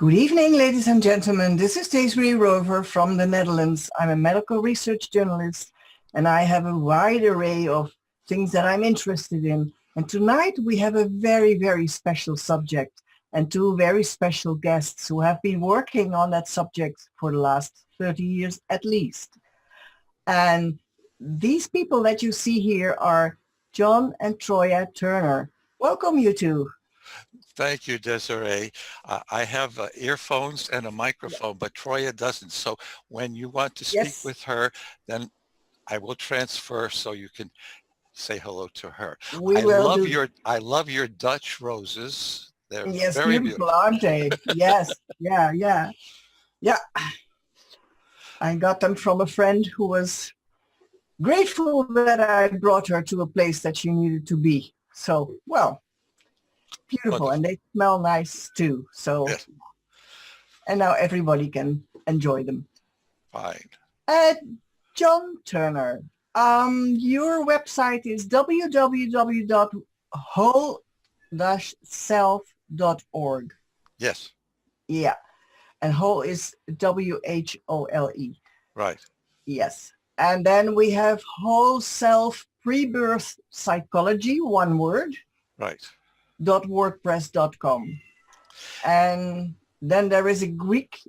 Good evening, ladies and gentlemen. This is Desiree Rover from the Netherlands. I'm a medical research journalist, and I have a wide array of things that I'm interested in. And tonight we have a very, very special subject and two very special guests who have been working on that subject for the last 30 years at least. And these people that you see here are John and Troya Turner. Welcome, you two. Thank you, Desiree. I have earphones and a microphone, but Troya doesn't. So when you want to speak Yes. with her, then I will transfer so you can say hello to her. We will do. I love your Dutch roses. They're Yes, very beautiful, beautiful. aren't they? Yes. Yeah. I got them from a friend who was grateful that I brought her to a place that she needed to be. So, well, beautiful. Wonderful. And they smell nice too. So, Yes, and now everybody can enjoy them. fine. Uh, John Turner, your website is www.whole-self.org. Yes, Yeah. And whole is WHOLE. right, Yes. And then we have whole self pre-birth psychology, one word, right. .wordpress.com. And then there is a Greek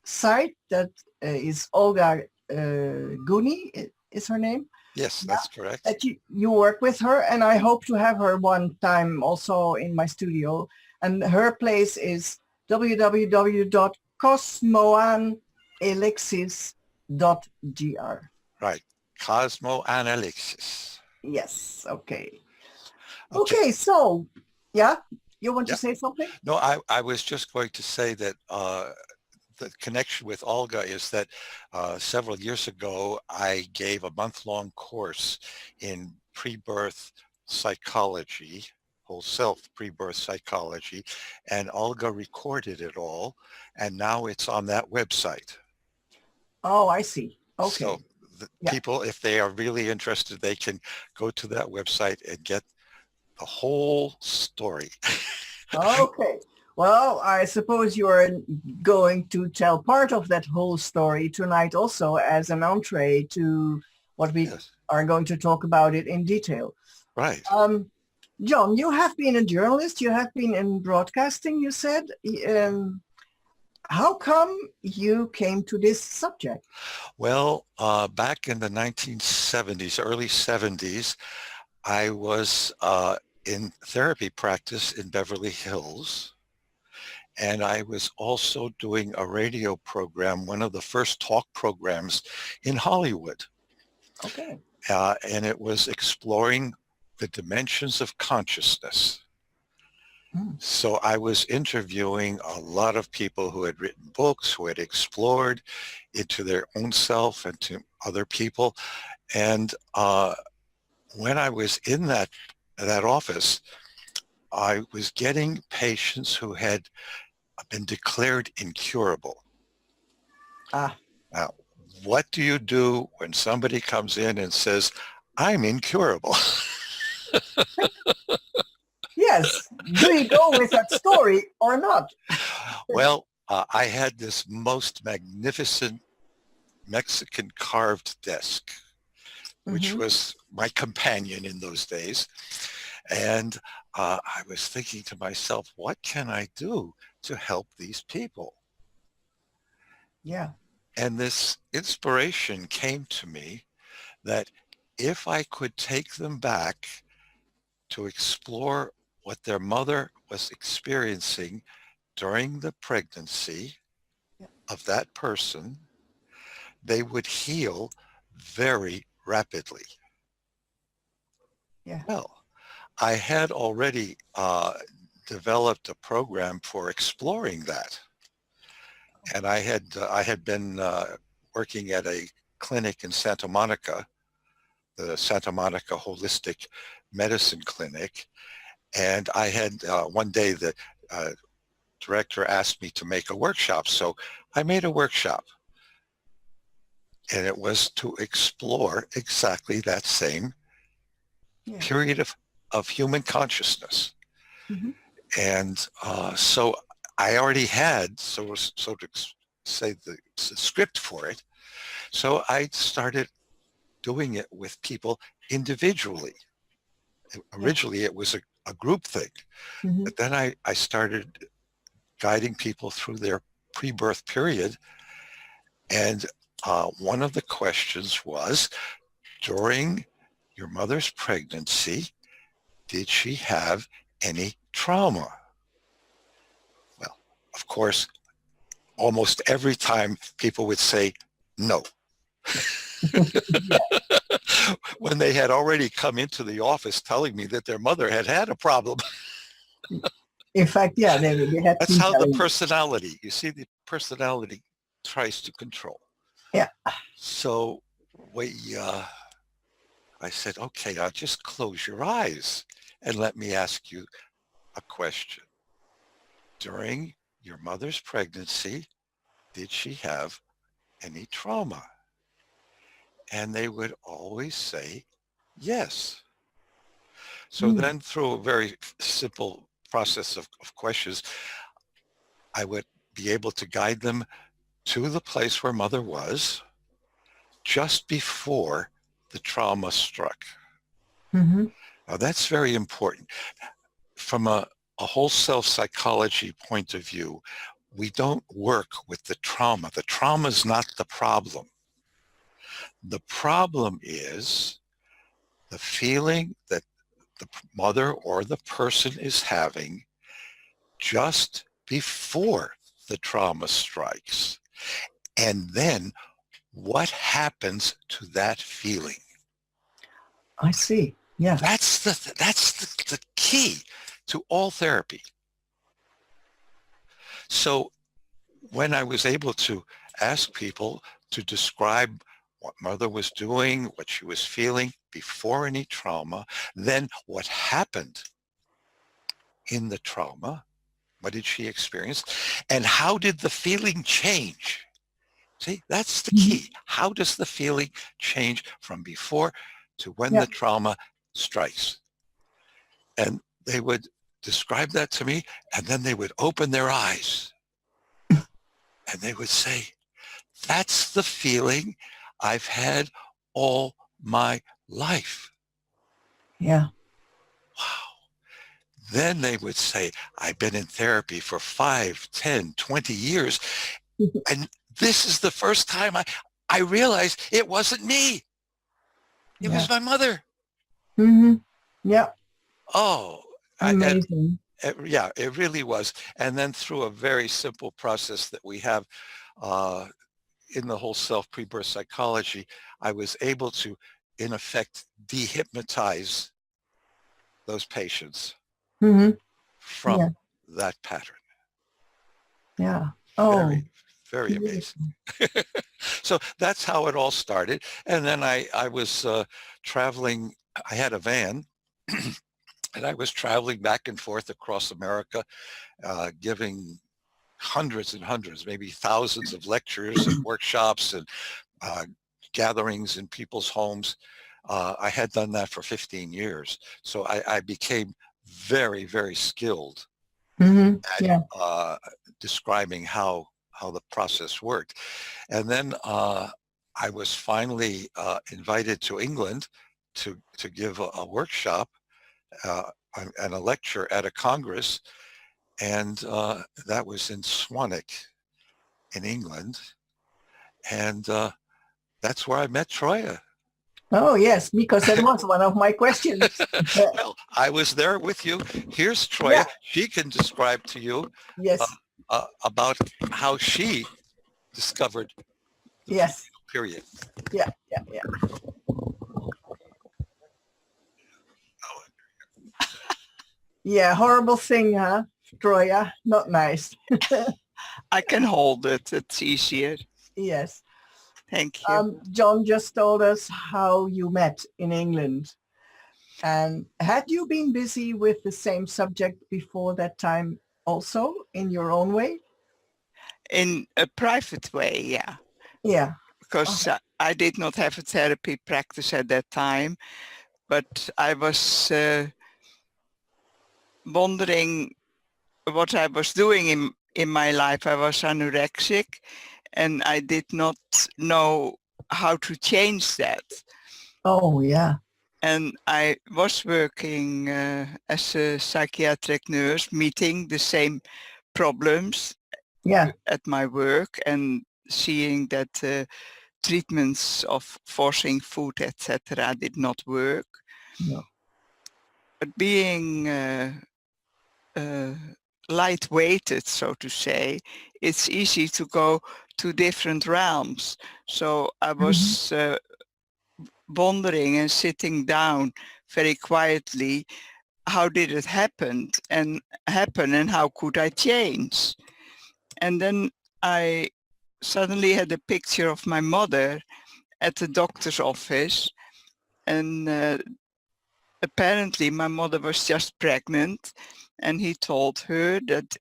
site that is Olga Guni, is her name. Yes, Yeah. that's correct. That you work with her, and I hope to have her one time also in my studio. And her place is www.cosmoanalexis.gr. Right. Cosmoanalysis. Yes, okay. Okay. Okay, so, yeah, you want to Yeah. say something? No, I was just going to say that the connection with Olga is that several years ago, I gave a month-long course in pre-birth psychology, whole self pre-birth psychology, and Olga recorded it all, and now it's on that website. Oh, I see. Okay. So the Yeah. people, if they are really interested, they can go to that website and get the whole story. Okay. Well, I suppose you are going to tell part of that whole story tonight also as an entree to what we Yes, are going to talk about it in detail. right. John, you have been a journalist. You have been in broadcasting, you said. How come you came to this subject? Well, back in the 1970s, early 70s, I was in therapy practice in Beverly Hills, and I was also doing a radio program, one of the first talk programs in Hollywood, Okay. and it was exploring the dimensions of consciousness. So I was interviewing a lot of people who had written books, who had explored into their own self and to other people. And when I was in that office, I was getting patients who had been declared incurable. Ah. Now, what do you do when somebody comes in and says, I'm incurable? Yes. Do you go with that story or not? Well, I had this most magnificent Mexican carved desk, which was my companion in those days. And I was thinking to myself, what can I do to help these people? Yeah. And this inspiration came to me that if I could take them back to explore what their mother was experiencing during the pregnancy of that person, they would heal very rapidly. Yeah. Well, I had already developed a program for exploring that. And I had been working at a clinic in Santa Monica, the Santa Monica Holistic Medicine Clinic. And I had one day the director asked me to make a workshop. So I made a workshop. And it was to explore exactly that same period of human consciousness. And so I already had, so to say, the script for it. So I started doing it with people individually. Originally, it was a group thing, Mm-hmm. but then I started guiding people through their pre-birth period. And one of the questions was, during your mother's pregnancy, did she have any trauma? Well, of course, almost every time people would say no. Yeah. When they had already come into the office telling me that their mother had had a problem. In fact, yeah, they had That's been how the telling. personality, you see, the personality tries to control. Yeah. So I said, okay, now just close your eyes and let me ask you a question. During your mother's pregnancy, did she have any trauma? And they would always say yes. So then through a very simple process of questions, I would be able to guide them to the place where mother was just before the trauma struck. Mm-hmm. Now that's very important. From a whole self psychology point of view, we don't work with the trauma. The trauma is not the problem. The problem is the feeling that the mother or the person is having just before the trauma strikes. And then what happens to that feeling? I see. Yeah. That's the key to all therapy. So when I was able to ask people to describe what mother was doing, what she was feeling before any trauma, then what happened in the trauma, what did she experience, and how did the feeling change? See, that's the Mm-hmm. key. How does the feeling change from before to when Yeah. the trauma strikes? And they would describe that to me, and then they would open their eyes and they would say, that's the feeling I've had all my life. Yeah. Wow. Then they would say, I've been in therapy for 5, 10, 20 years. And this is the first time I realized it wasn't me. It Yeah. was my mother. Mm-hmm. Yeah. Oh, Amazing. yeah, it really was. And then through a very simple process that we have in the whole self pre-birth psychology, I was able to, in effect, dehypnotize those patients Mm-hmm. Yeah. from that pattern. Yeah. Oh, Very, very amazing. beautiful. So that's how it all started. And then I was traveling. I had a van and I was traveling back and forth across America, giving hundreds and hundreds, maybe thousands of lectures and workshops and gatherings in people's homes. I had done that for 15 years. So I became very, very skilled Mm-hmm. at Yeah. describing how the process worked. And then I was finally invited to England to give a workshop and a lecture at a congress. And that was in Swanwick in England. And that's where I met Troya. Oh, yes, because that was one of my questions. Well, I was there with you. Here's Troya. Yeah. She can describe to you Yes. about how she discovered the Yes. period. Yeah. Yeah. Yeah. Yeah. Horrible thing, huh? Troya. Not nice. I can hold it. It's easier. Yes. Thank you. John just told us how you met in England. And had you been busy with the same subject before that time also in your own way? In a private way, yeah. Yeah. Because I did not have a therapy practice at that time, but I was wondering what I was doing in my life I was anorexic, and I did not know how to change that. Oh, yeah. And I was working as a psychiatric nurse, meeting the same problems Yeah. at my work and seeing that treatments of forcing food, etc., did not work. No. But being light-weighted, so to say, it's easy to go to different realms. So I Mhm. was wondering and sitting down very quietly, how did it happen and how could I change? And then I suddenly had a picture of my mother at the doctor's office, and apparently my mother was just pregnant, and he told her that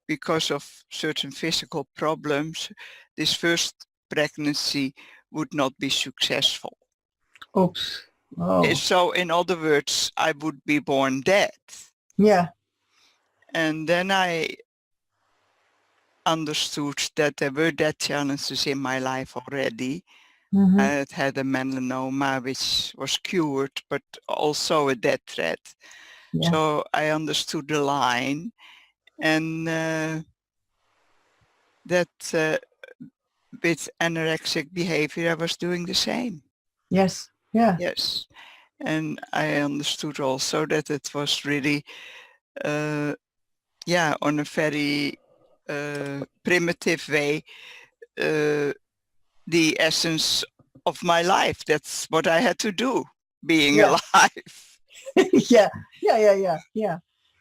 because of certain physical problems, this first pregnancy would not be successful. Oops. Oh, So in other words, I would be born dead. yeah. And then I understood that there were death challenges in my life already. I Hmm. had a melanoma which was cured, but also a death threat. Yeah. So I understood the line, and that with anorexic behavior, I was doing the same. Yes. Yeah. Yes. And I understood also that it was really, on a very primitive way, the essence of my life. That's what I had to do, being Yeah. alive. Yeah. Yeah. Yeah. Yeah. Yeah.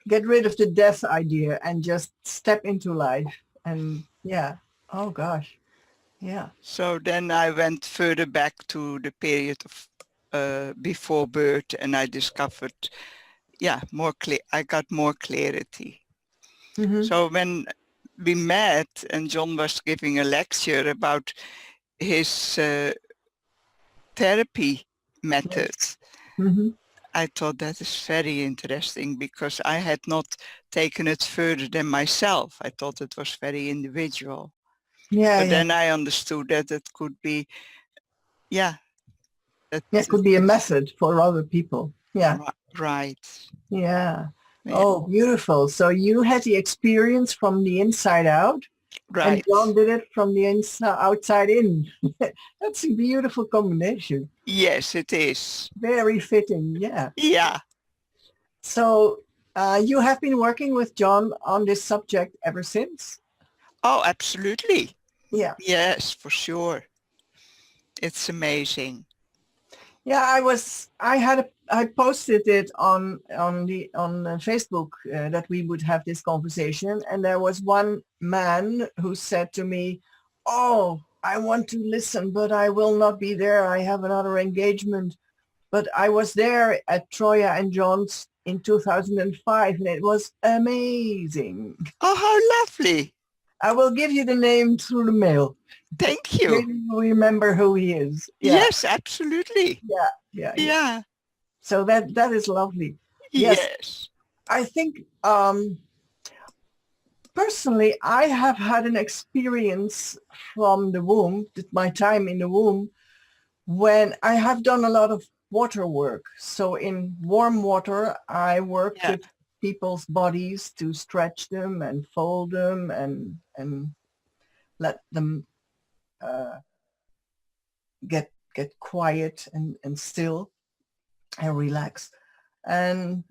Get rid of the death idea and just step into life. And yeah. Oh gosh. Yeah. So then I went further back to the period of before birth, and I discovered, I got more clarity. Hmm. So when we met and John was giving a lecture about his therapy Yes. methods, Hmm. I thought that is very interesting because I had not taken it further than myself. I thought it was very individual. Yeah. But Yeah. then I understood that it could be, yeah, that Yeah. It could be a method for other people. Yeah. right. Yeah. Yeah, Oh, beautiful. So you had the experience from the inside out, and right. John did it from the inside outside in. That's a beautiful combination. Yes, it is. Very fitting. Yeah. Yeah. So you have been working with John on this subject ever since? Oh, absolutely. Yeah. Yes, for sure. It's amazing. Yeah, I posted it on Facebook that we would have this conversation, and there was one man who said to me, "Oh, I want to listen, but I will not be there. I have another engagement." But I was there at Troya and John's in 2005, and it was amazing. Oh, how lovely. I will give you the name through the mail. Thank you. Maybe you remember who he is. Yeah, Yes, absolutely. yeah, yeah, yeah. Yeah. So that is lovely. Yes, Yes. I think personally, I have had an experience from the womb, my time in the womb, when I have done a lot of water work. So in warm water, I worked Yeah. with people's bodies to stretch them and fold them and let them uh, get quiet and still and relax. And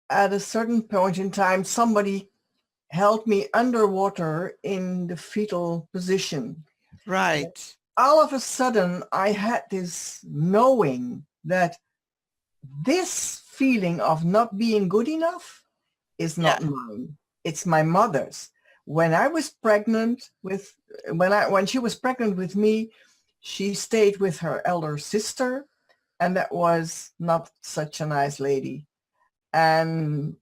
at a certain point in time, somebody held me underwater in the fetal position. Right. All of a sudden, I had this knowing that this feeling of not being good enough is Yeah. not mine. It's my mother's. When I was pregnant with, when she was pregnant with me, she stayed with her elder sister, and that was not such a nice lady. And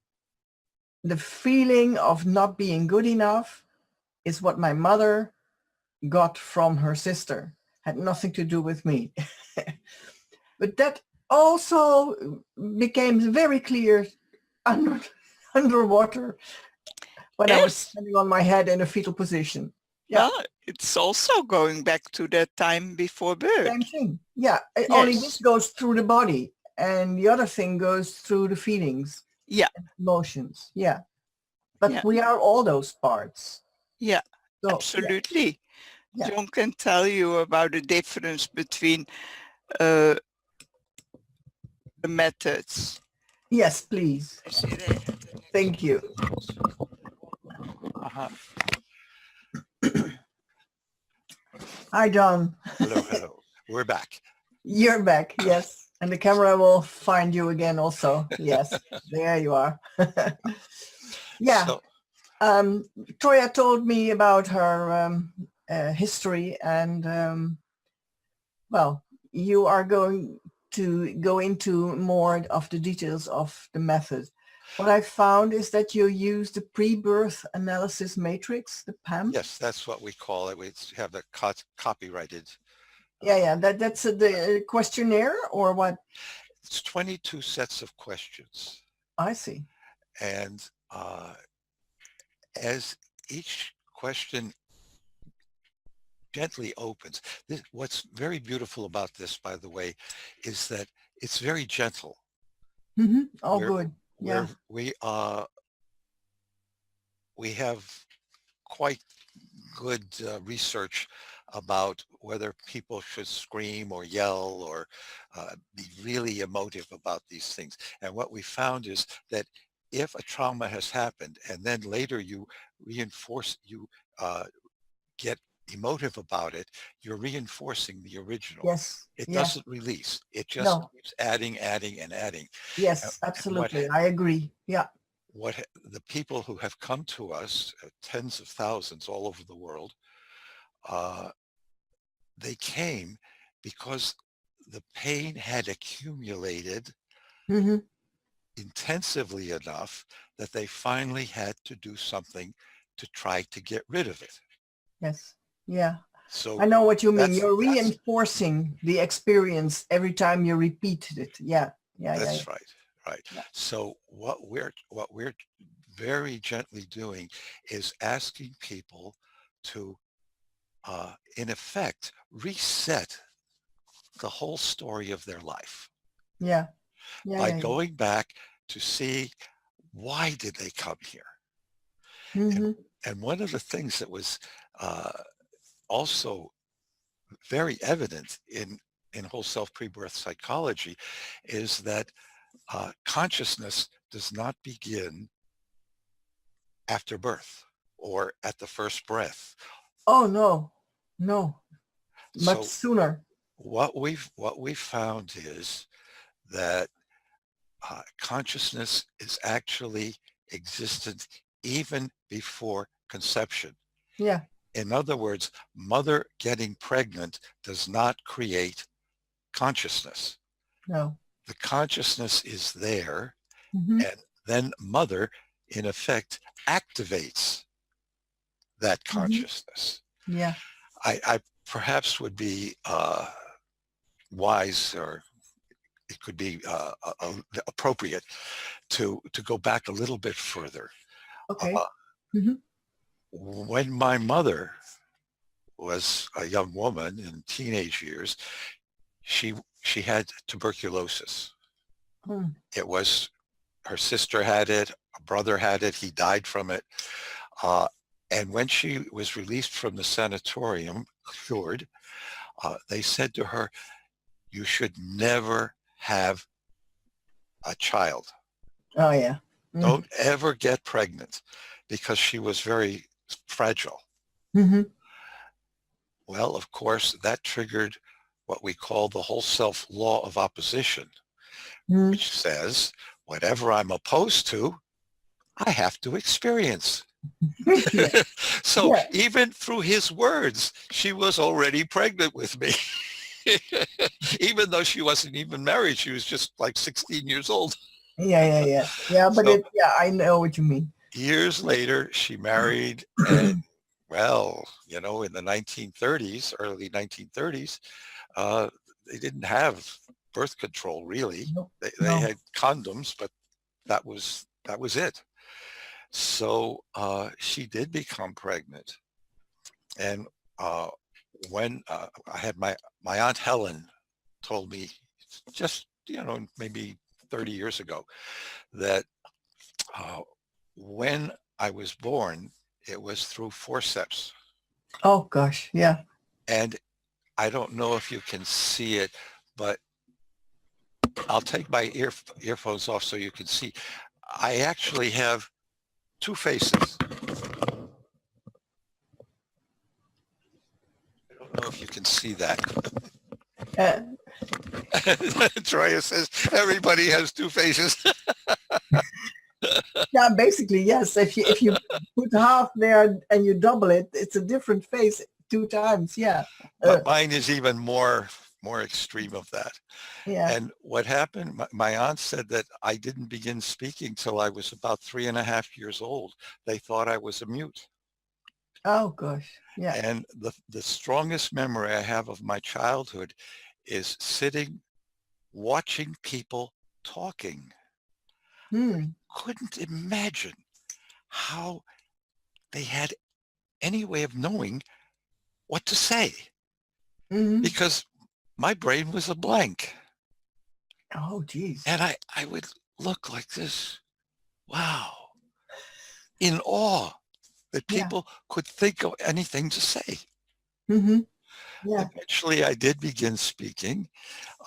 the feeling of not being good enough is what my mother got from her sister. Had nothing to do with me. But that also became very clear under underwater. when I was Yes. standing on my head in a fetal position. Yeah. Well, it's also going back to that time before birth. Same thing. Yeah. Only Yes. this goes through the body and the other thing goes through the feelings, Yeah. emotions. Yeah. But Yeah. we are all those parts. Yeah. So, Absolutely. Yeah. John can tell you about the difference between the methods. Yes, please. Thank you. Uh-huh. Hi, John. Hello, hello. We're back. You're back. Yes. And the camera will find you again also. Yes. There you are. Yeah. So, Toya told me about her history and well, you are going to go into more of the details of the method. What I found is that you use the pre-birth analysis matrix, the PAM. yes, that's what we call it. We have the copyrighted. Yeah. That's the questionnaire or what? It's 22 sets of questions. I see. And as each question gently opens, what's very beautiful about this, by the way, is that it's very gentle. Mm-hmm. Oh, We're- good. Yeah. We have quite good research about whether people should scream or yell or be really emotive about these things. And what we found is that if a trauma has happened and then later you reinforce, you get emotive about it, you're reinforcing the original. Yes. It Yeah. doesn't release. It just No. keeps adding, adding, and adding. Yes, And absolutely. I agree. Yeah. what the people who have come to us, tens of thousands all over the world, they came because the pain had accumulated Mm-hmm. intensively enough that they finally had to do something to try to get rid of it. Yes. Yeah. So I know what you mean. that's You're reinforcing the experience every time you repeat it. Yeah. right, right. Yeah. So what we're very gently doing is asking people to, in effect, reset the whole story of their life Yeah. by going back to see why did they come here. Mm-hmm. And one of the things that was also very evident in whole self pre-birth psychology is that consciousness does not begin after birth or at the first breath. Oh, no. Much So sooner. what we've found is that consciousness is actually existent even before conception. Yeah. In other words, mother getting pregnant does not create consciousness. No. The consciousness is there, Mm-hmm. and then mother, in effect, activates that consciousness. Yeah. I perhaps would be wise, or it could be appropriate to go back a little bit further. Okay. When my mother was a young woman in teenage years, she had tuberculosis. Mm. It was, her sister had it, a brother had it, he died from it. And when she was released from the sanatorium, cured, they said to her, you should never have a child. Oh, yeah. Mm. Don't ever get pregnant, because she was very fragile. Mm-hmm. Well, of course, that triggered what we call the whole self law of opposition, Mm. which says, whatever I'm opposed to, I have to experience. Yeah. So Yeah. even through his words, she was already pregnant with me. Even though she wasn't even married, she was just like 16 years old. Yeah. But So I know what you mean. years later, she married, and well, you know, in the 1930s, early 1930s, they didn't have birth control really. No. They had condoms, but that was it. So she did become pregnant. And when I had my Aunt Helen told me just, maybe 30 years ago that uh, when I was born, it was through forceps. Oh gosh, yeah. And I don't know if you can see it, but I'll take my earphones off so you can see. I actually have two faces. I don't know if you can see that. Uh, Troya says everybody has two faces. yeah, basically, yes. If you put half there and you double it, it's a different face 2 times. Yeah. But mine is even more extreme of that. Yeah. And what happened, my aunt said that I didn't begin speaking till I was about 3.5 years old. They thought I was a mute. Oh gosh. Yeah. And the strongest memory I have of my childhood is sitting, watching people talking. Hmm. Couldn't imagine how they had any way of knowing what to say Hmm. because my brain was a blank. Oh geez. And I would look like this. Wow. In awe that Yeah. people could think of anything to say. Hmm. Yeah. Eventually, I did begin speaking.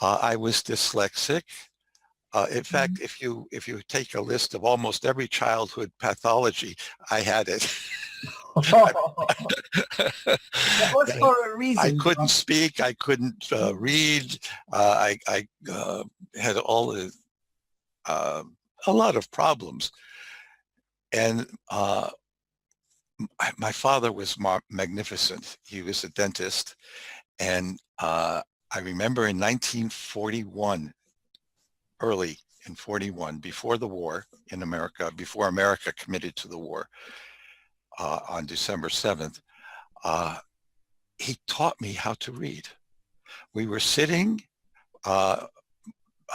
I was dyslexic. In fact, Mhm. if you take a list of almost every childhood pathology, I had it. That was for a I reason. couldn't speak. I couldn't read. I had a lot of problems. And my father was magnificent. He was a dentist. And I remember in 1941, early in 41, before the war in America, before America committed to the war on December 7th, he taught me how to read. We were sitting, uh,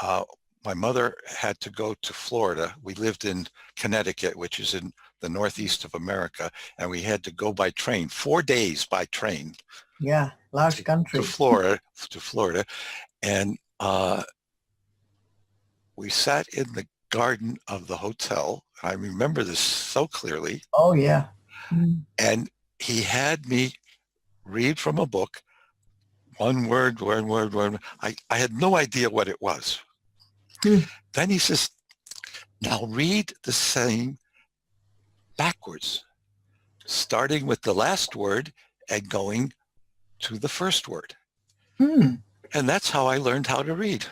uh, my mother had to go to Florida. We lived in Connecticut, which is in the northeast of America, and we had to go by train, 4 days by train Yeah. Large to country. Florida. And we sat in the garden of the hotel. I remember this so clearly. Oh yeah. Mm. And he had me read from a book, one word. I had no idea what it was. Hmm. Then he says, now read the same backwards, starting with the last word and going to the first word. Hmm. And that's how I learned how to read.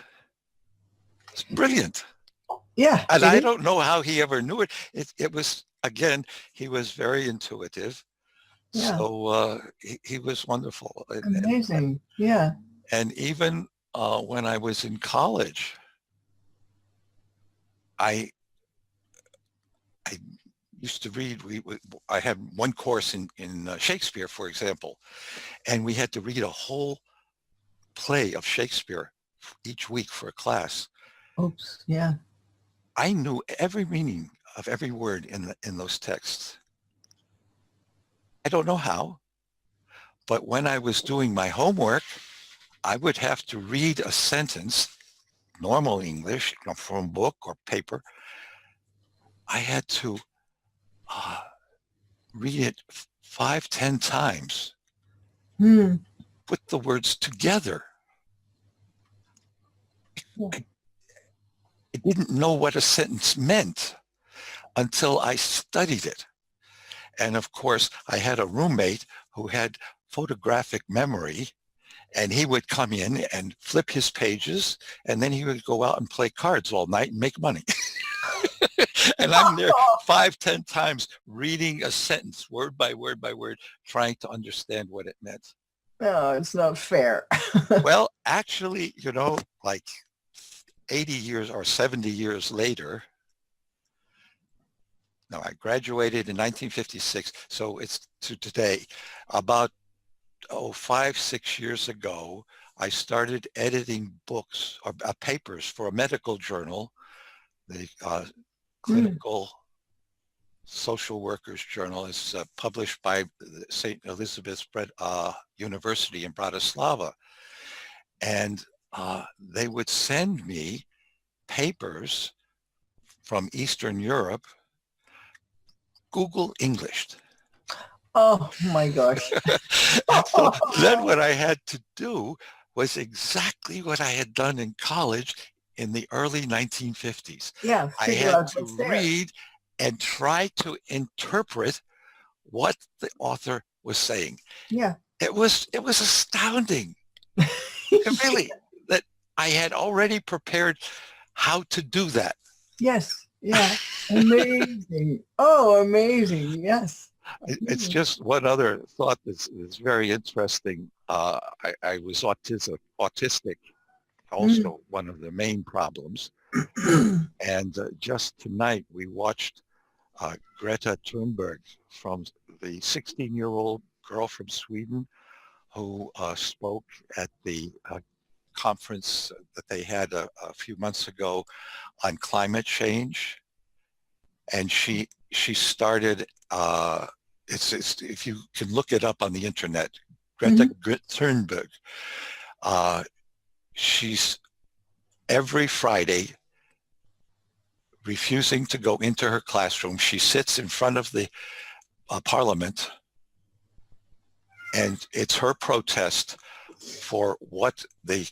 It's brilliant. Yeah. And It I is. don't know how he ever knew it. It was, again, he was very intuitive. Yeah. So he was wonderful. Amazing. Yeah. And even when I was in college, I used to read. I had one course in Shakespeare, for example, and we had to read a whole play of Shakespeare each week for a class. Oops. Yeah. I knew every meaning of every word in those texts. I don't know how, but when I was doing my homework, I would have to read a sentence, normal English, from a book or paper. I had to read it 5, 10 times, Hmm. put the words together. Yeah. I didn't know what a sentence meant until I studied it. And of course, I had a roommate who had photographic memory, and he would come in and flip his pages, and then he would go out and play cards all night and make money. And I'm there 5, 10 times reading a sentence, word by word by word, trying to understand what it meant. No, it's not fair. Well, actually, like 80 years or 70 years later, no, I graduated in 1956, so it's to today. About 5, 6 years ago, I started editing books or papers for a medical journal, the Hmm. clinical social workers journal. It's published by St. Elizabeth's University in Bratislava. And they would send me papers from Eastern Europe, Google Englished. Oh my gosh. So then what I had to do was exactly what I had done in college in the early 1950s. Yeah, I figure had out to what's there. read and try to interpret what the author was saying. Yeah. It was astounding, really, that I had already prepared how to do that. Yes. Yeah. Amazing. Oh, amazing. Yes. It's just one other thought that's very interesting. I was autistic, also one of the main problems. And just tonight we watched Greta Thunberg, from the 16-year-old girl from Sweden who spoke at the conference that they had a few months ago on climate change. And she started, it's if you can look it up on the internet, Greta Thunberg. She's every Friday refusing to go into her classroom. She sits in front of the parliament, and it's her protest for what the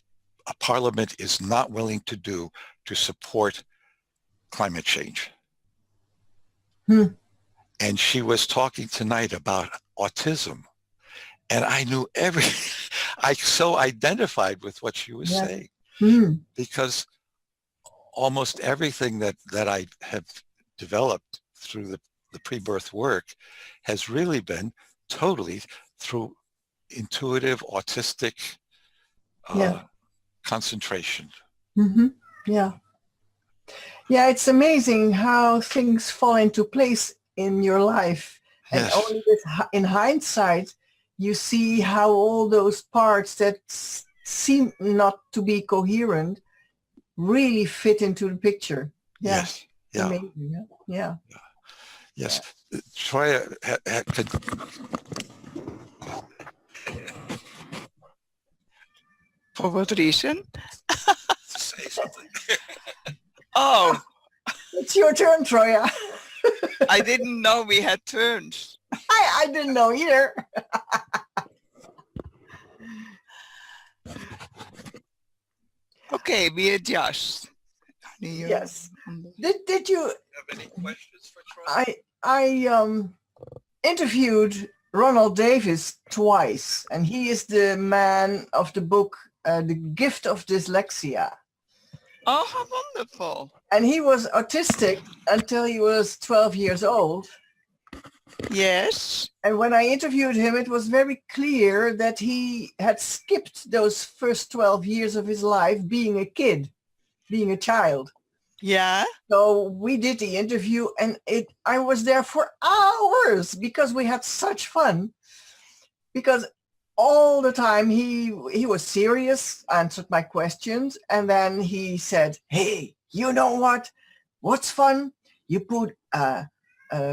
parliament is not willing to do to support climate change. And she was talking tonight about autism, and I knew I so identified with what she was saying, because almost everything that I have developed through the pre-birth work has really been totally through intuitive autistic concentration. Yeah. Yeah, it's amazing how things fall into place in your life. And Yes. only in hindsight, you see how all those parts that seem not to be coherent really fit into the picture. Yeah. Yes. Yeah. Amazing. Yeah. Yes. Troy, For what reason? say something. Oh, It's your turn, Troya. I didn't know we had turns. I didn't know either. Okay, we adjust. Yes. Did you Have any questions for Troy? I interviewed Ronald Davis twice, and he is the man of the book The Gift of Dyslexia. Oh, how wonderful. And he was autistic until he was 12 years old. Yes. And when I interviewed him, it was very clear that he had skipped those first 12 years of his life being a kid, being a child. Yeah. So we did the interview, and I was there for hours because we had such fun. Because all the time he was serious, answered my questions, and then he said, "Hey, you know what? What's fun? You put a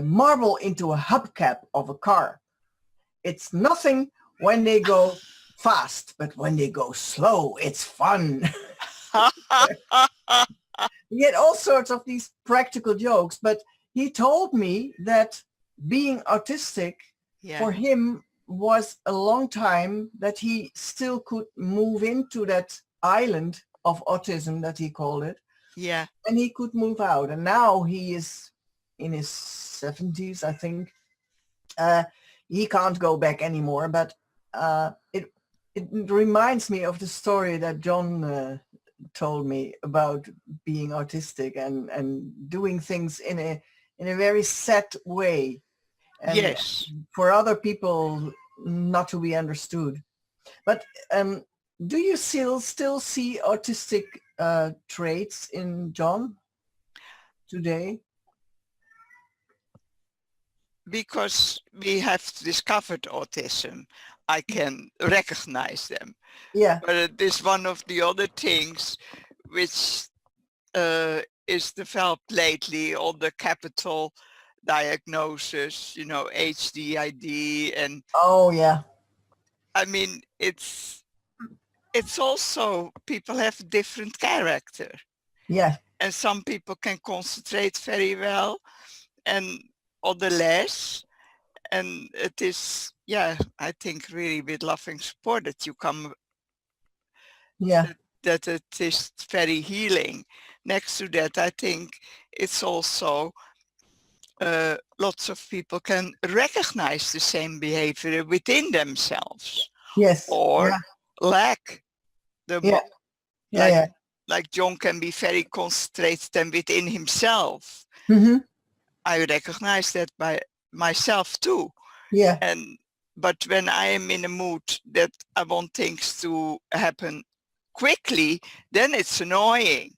marble into a hubcap of a car. It's nothing when they go fast, but when they go slow, it's fun." He had all sorts of these practical jokes, but he told me that being autistic for him was a long time, that he still could move into that island of autism that he called it. Yeah. And he could move out. And now he is in his 70s, I think. He can't go back anymore, but it reminds me of the story that John told me about being autistic and doing things in a very set way. And yes. For other people not to be understood. But do you still see autistic traits in John today? Because we have discovered autism, I can recognize them. Yeah. But it is one of the other things which is developed lately on the capital, diagnosis, you know, HDID, and Oh, yeah. I mean, it's also, people have different character, Yeah. and some people can concentrate very well and other less. And it is, yeah, I think really with loving support that you come, Yeah. that it is very healing. Next to that, I think it's also lots of people can recognize the same behavior within themselves, Yes. or Yeah. lack the Yeah. Yeah. like Yeah. like John can be very concentrated and within himself. Mm-hmm. I recognize that by myself too. Yeah. And but when I am in a mood that I want things to happen quickly, then it's annoying.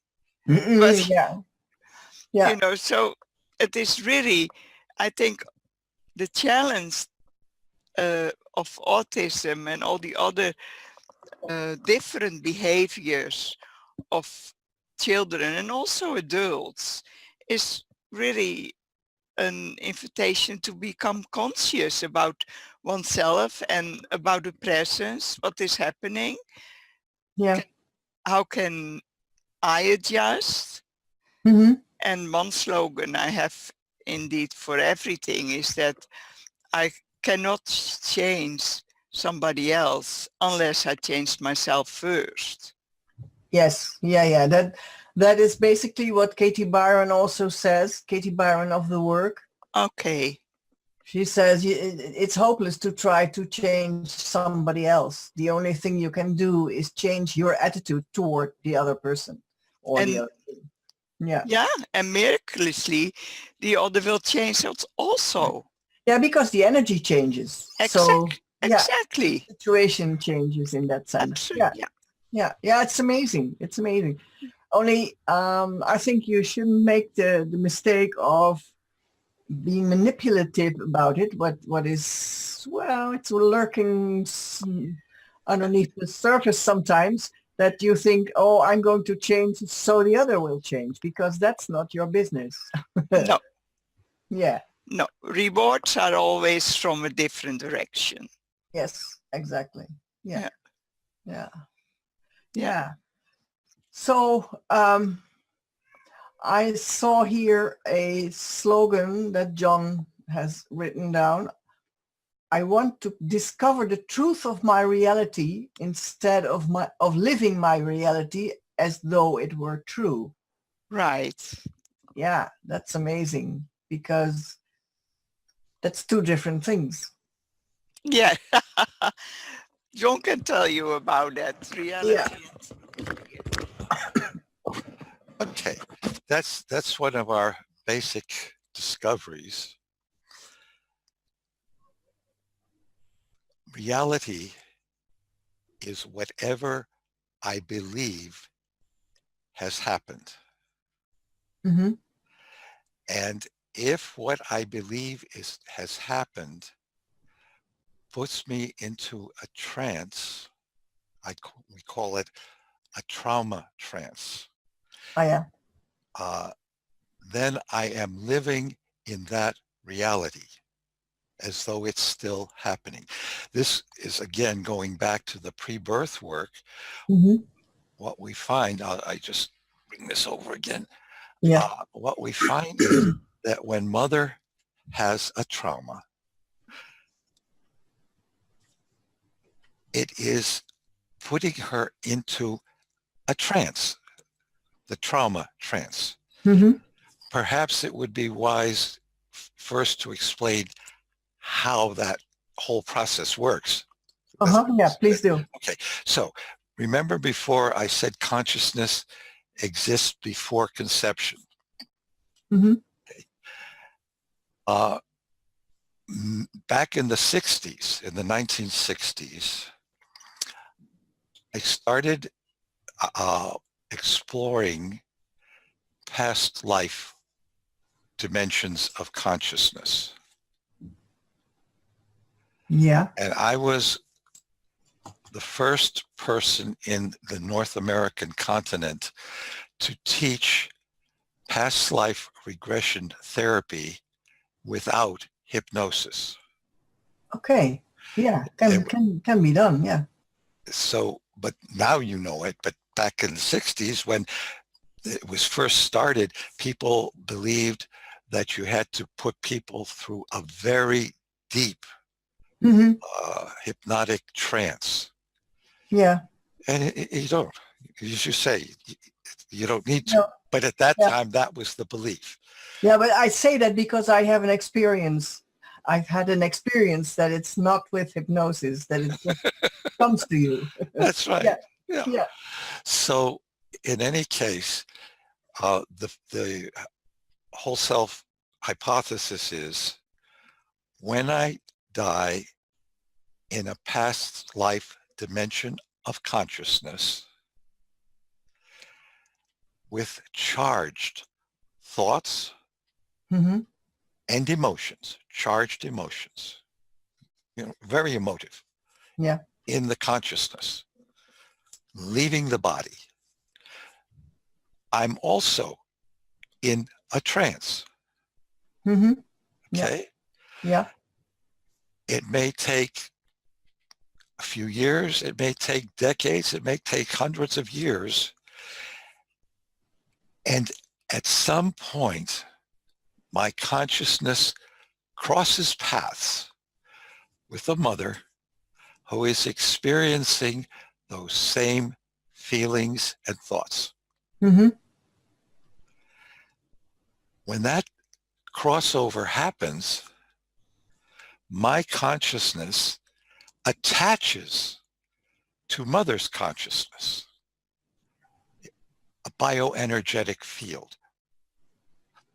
Mm-mm. But Yeah. Yeah. you know, so it is really, I think, the challenge of autism and all the other different behaviors of children and also adults is really an invitation to become conscious about oneself and about the presence, what is happening, Yeah. how can I adjust. Mm-hmm. And one slogan I have indeed for everything is that I cannot change somebody else unless I change myself first. Yes. Yeah. Yeah. That is basically what Katie Byron also says. Katie Byron of the work. Okay. She says it's hopeless to try to change somebody else. The only thing you can do is change your attitude toward the other person or the And other thing. Yeah. yeah, and miraculously, the other will change also. Yeah, because the energy changes. So yeah, Exactly. situation changes in that sense. Absolutely. Yeah. Yeah. Yeah. Yeah. It's amazing. It's amazing. Only I think you shouldn't make the mistake of being manipulative about it. What is, well, it's lurking underneath the surface sometimes, that you think, oh, I'm going to change so the other will change, because that's not your business. No, Yeah. no. Rewards are always from a different direction. Yes, exactly. Yeah. Yeah. Yeah. Yeah. Yeah. So I saw here a slogan that John has written down. I want to discover the truth of my reality instead of living my reality as though it were true. Right. Yeah, that's amazing, because that's two different things. Yeah. John can tell you about that Yeah. reality. Okay, that's one of our basic discoveries. Reality is whatever I believe has happened. Mm-hmm. And if what I believe has happened puts me into a trance, we call it a trauma trance, Oh, yeah. then I am living in that reality as though it's still happening. This is, again, going back to the pre-birth work. Mm-hmm. What we find, I just bring this over again. Yeah. What we find is that when mother has a trauma, it is putting her into a trance, the trauma trance. Mm-hmm. Perhaps it would be wise first to explain how that whole process works. Uh-huh. Yeah, please do. Okay, so remember before I said consciousness exists before conception. Mm-hmm. Okay. Back in the 60s, in the 1960s, I started exploring past life dimensions of consciousness. Yeah. And I was the first person in the North American continent to teach past life regression therapy without hypnosis. Okay. Yeah. It- Can be done. Yeah. so, but now you know it, but back in the 60s when it was first started, people believed that you had to put people through a very deep Hmm. hypnotic trance. Yeah. And you don't. As you say, you don't need to. No. But at that Yeah. time, that was the belief. Yeah. But I say that because I have an experience. I've had an experience that it's not with hypnosis, that it just comes to you. That's right. Yeah. Yeah. Yeah. So in any case, the whole self hypothesis is when I die in a past life dimension of consciousness with charged thoughts Hmm. and emotions, charged emotions, very emotive Yeah. in the consciousness, leaving the body. I'm also in a trance. Hmm. Yeah. Okay. Yeah. It may take a few years. It may take decades. It may take hundreds of years. And at some point, my consciousness crosses paths with a mother who is experiencing those same feelings and thoughts. Hmm. When that crossover happens, my consciousness attaches to mother's consciousness, a bioenergetic field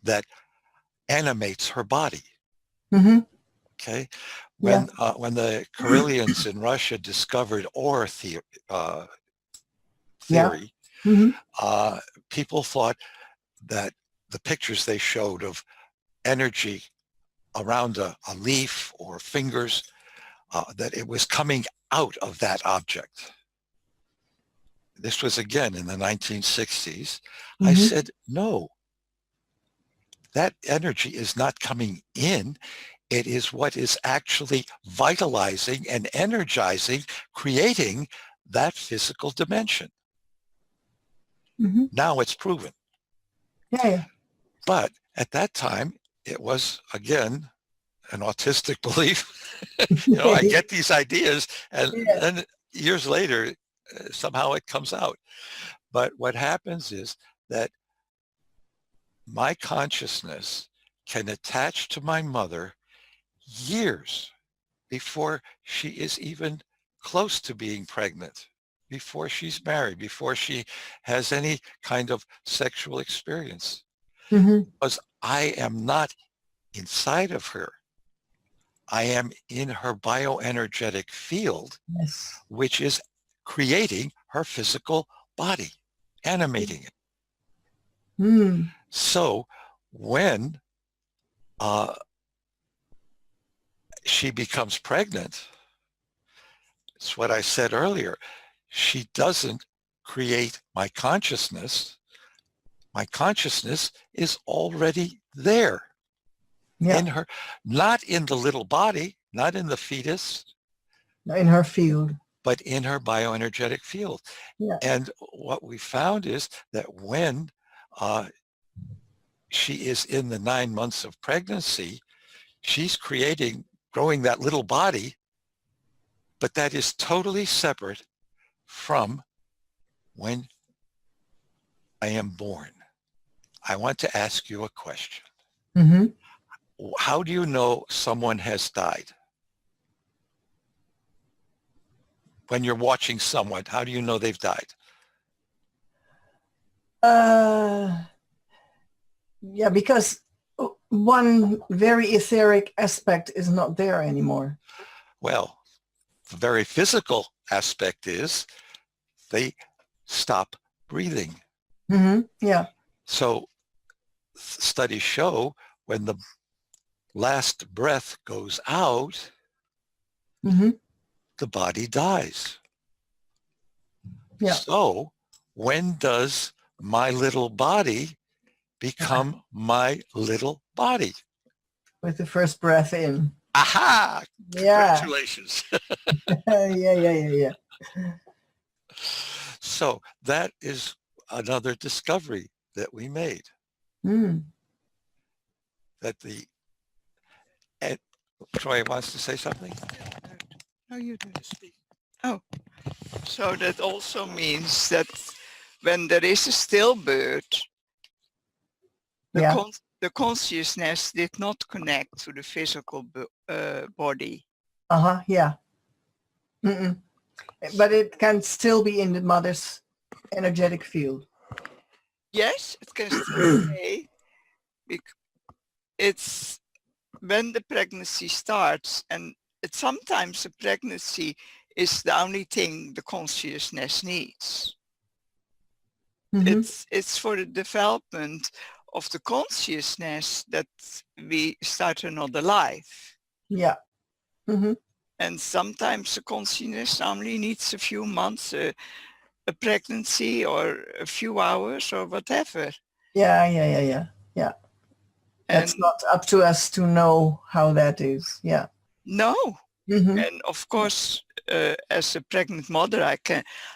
that animates her body. Hmm. Okay, Yeah. when the Karelians in Russia discovered aura Yeah. theory, Hmm. people thought that the pictures they showed of energy around a leaf or fingers, that it was coming out of that object. This was again in the 1960s. I Hmm. said, no, that energy is not coming in. It is what is actually vitalizing and energizing, creating that physical dimension. Hmm. Now it's proven. Yeah. Yeah. But at that time, it was, again, an autistic belief. I get these ideas and Yeah. then years later, somehow it comes out. But what happens is that my consciousness can attach to my mother years before she is even close to being pregnant, before she's married, before she has any kind of sexual experience. Hmm. Because I am not inside of her. I am in her bioenergetic field, Yes. which is creating her physical body, animating it. Mm. So when she becomes pregnant, it's what I said earlier. She doesn't create my consciousness. My consciousness is already there Yeah. in her, not in the little body, not in the fetus, In her field. but in her bioenergetic field. Yeah. And what we found is that when she is in the 9 months of pregnancy, she's growing that little body, but that is totally separate from when I am born. I want to ask you a question. Hmm. How do you know someone has died? When you're watching someone, how do you know they've died? Yeah, because one very etheric aspect is not there anymore. Well, the very physical aspect is they stop breathing. Hmm. Yeah. So studies show when the last breath goes out, Hmm. the body dies. Yeah. So when does my little body become my little body? With the first breath in. Aha! Yeah. Congratulations. Yeah. So that is another discovery that we made. Mm. That and Troy wants to say something? No, you do speak. Oh, so that also means that when there is a stillbirth, Yeah. the consciousness did not connect to the physical body. Yeah. Mm-mm. But it can still be in the mother's energetic field. Yes, it can still stay. It's when the pregnancy starts, and sometimes the pregnancy is the only thing the consciousness needs. Mm-hmm. It's for the development of the consciousness that we start another life. Yeah. Mm-hmm. And sometimes the consciousness only needs a few months, a pregnancy or a few hours or whatever. Yeah. And That's not up to us to know how that is. Yeah. no, Mm-hmm. and of course, as a pregnant mother,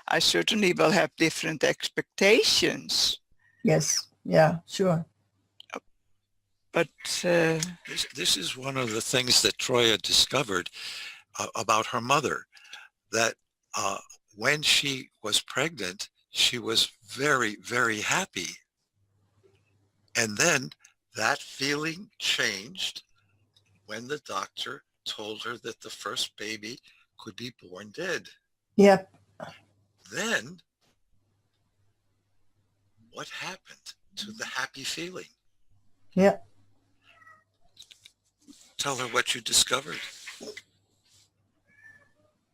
I certainly will have different expectations. Yes. Yeah, sure. But This is one of the things that Troya discovered about her mother, that when she was pregnant, she was very, very happy. And then that feeling changed when the doctor told her that the first baby could be born dead. Yep. Then what happened to the happy feeling? Yeah. Tell her what you discovered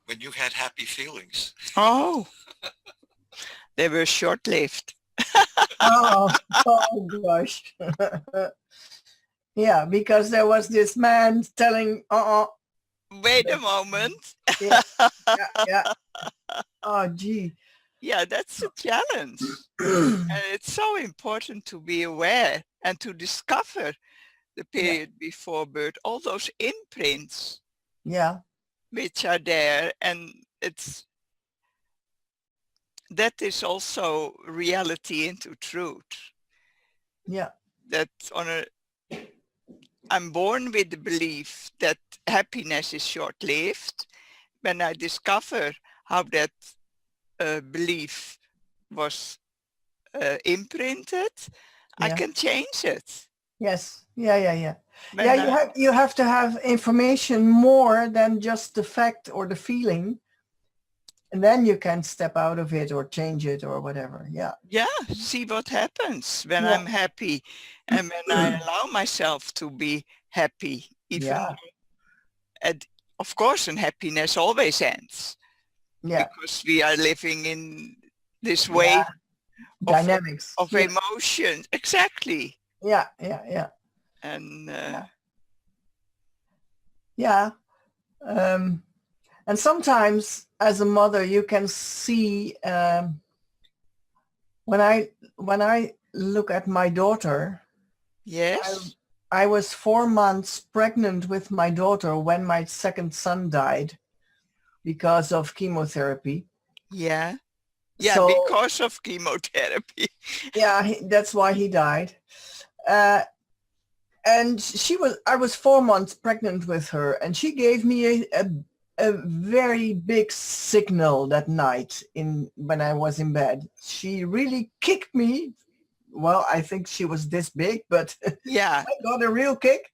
when you had happy feelings. oh, they were short-lived. Oh gosh. Yeah, because there was this man telling, Wait a moment. yeah. Oh, gee. Yeah, that's a challenge. And it's so important to be aware and to discover the period before birth, all those imprints Yeah. which are there. And that is also reality into truth. Yeah. That I'm born with the belief that happiness is short-lived. When I discover how that belief was imprinted, I Yeah. can change it. Yes. Yeah. When You have to have information more than just the fact or the feeling. And then you can step out of it or change it or whatever. Yeah. see what happens when Yeah. I'm happy and when I allow myself to be happy, even Yeah. and of course, and happiness always ends Yeah. because we are living in this Yeah. wave Dynamics. of Yeah. emotions. Exactly. Yeah. And Yeah. And sometimes as a mother, you can see when I look at my daughter, yes. I was 4 months pregnant with my daughter when my second son died because of chemotherapy. Yeah. So, Because of chemotherapy. yeah, that's why he died. And I was 4 months pregnant with her, and she gave me a very big signal that night when I was in bed. She really kicked me. Well, I think she was this big, but Yeah. I got a real kick.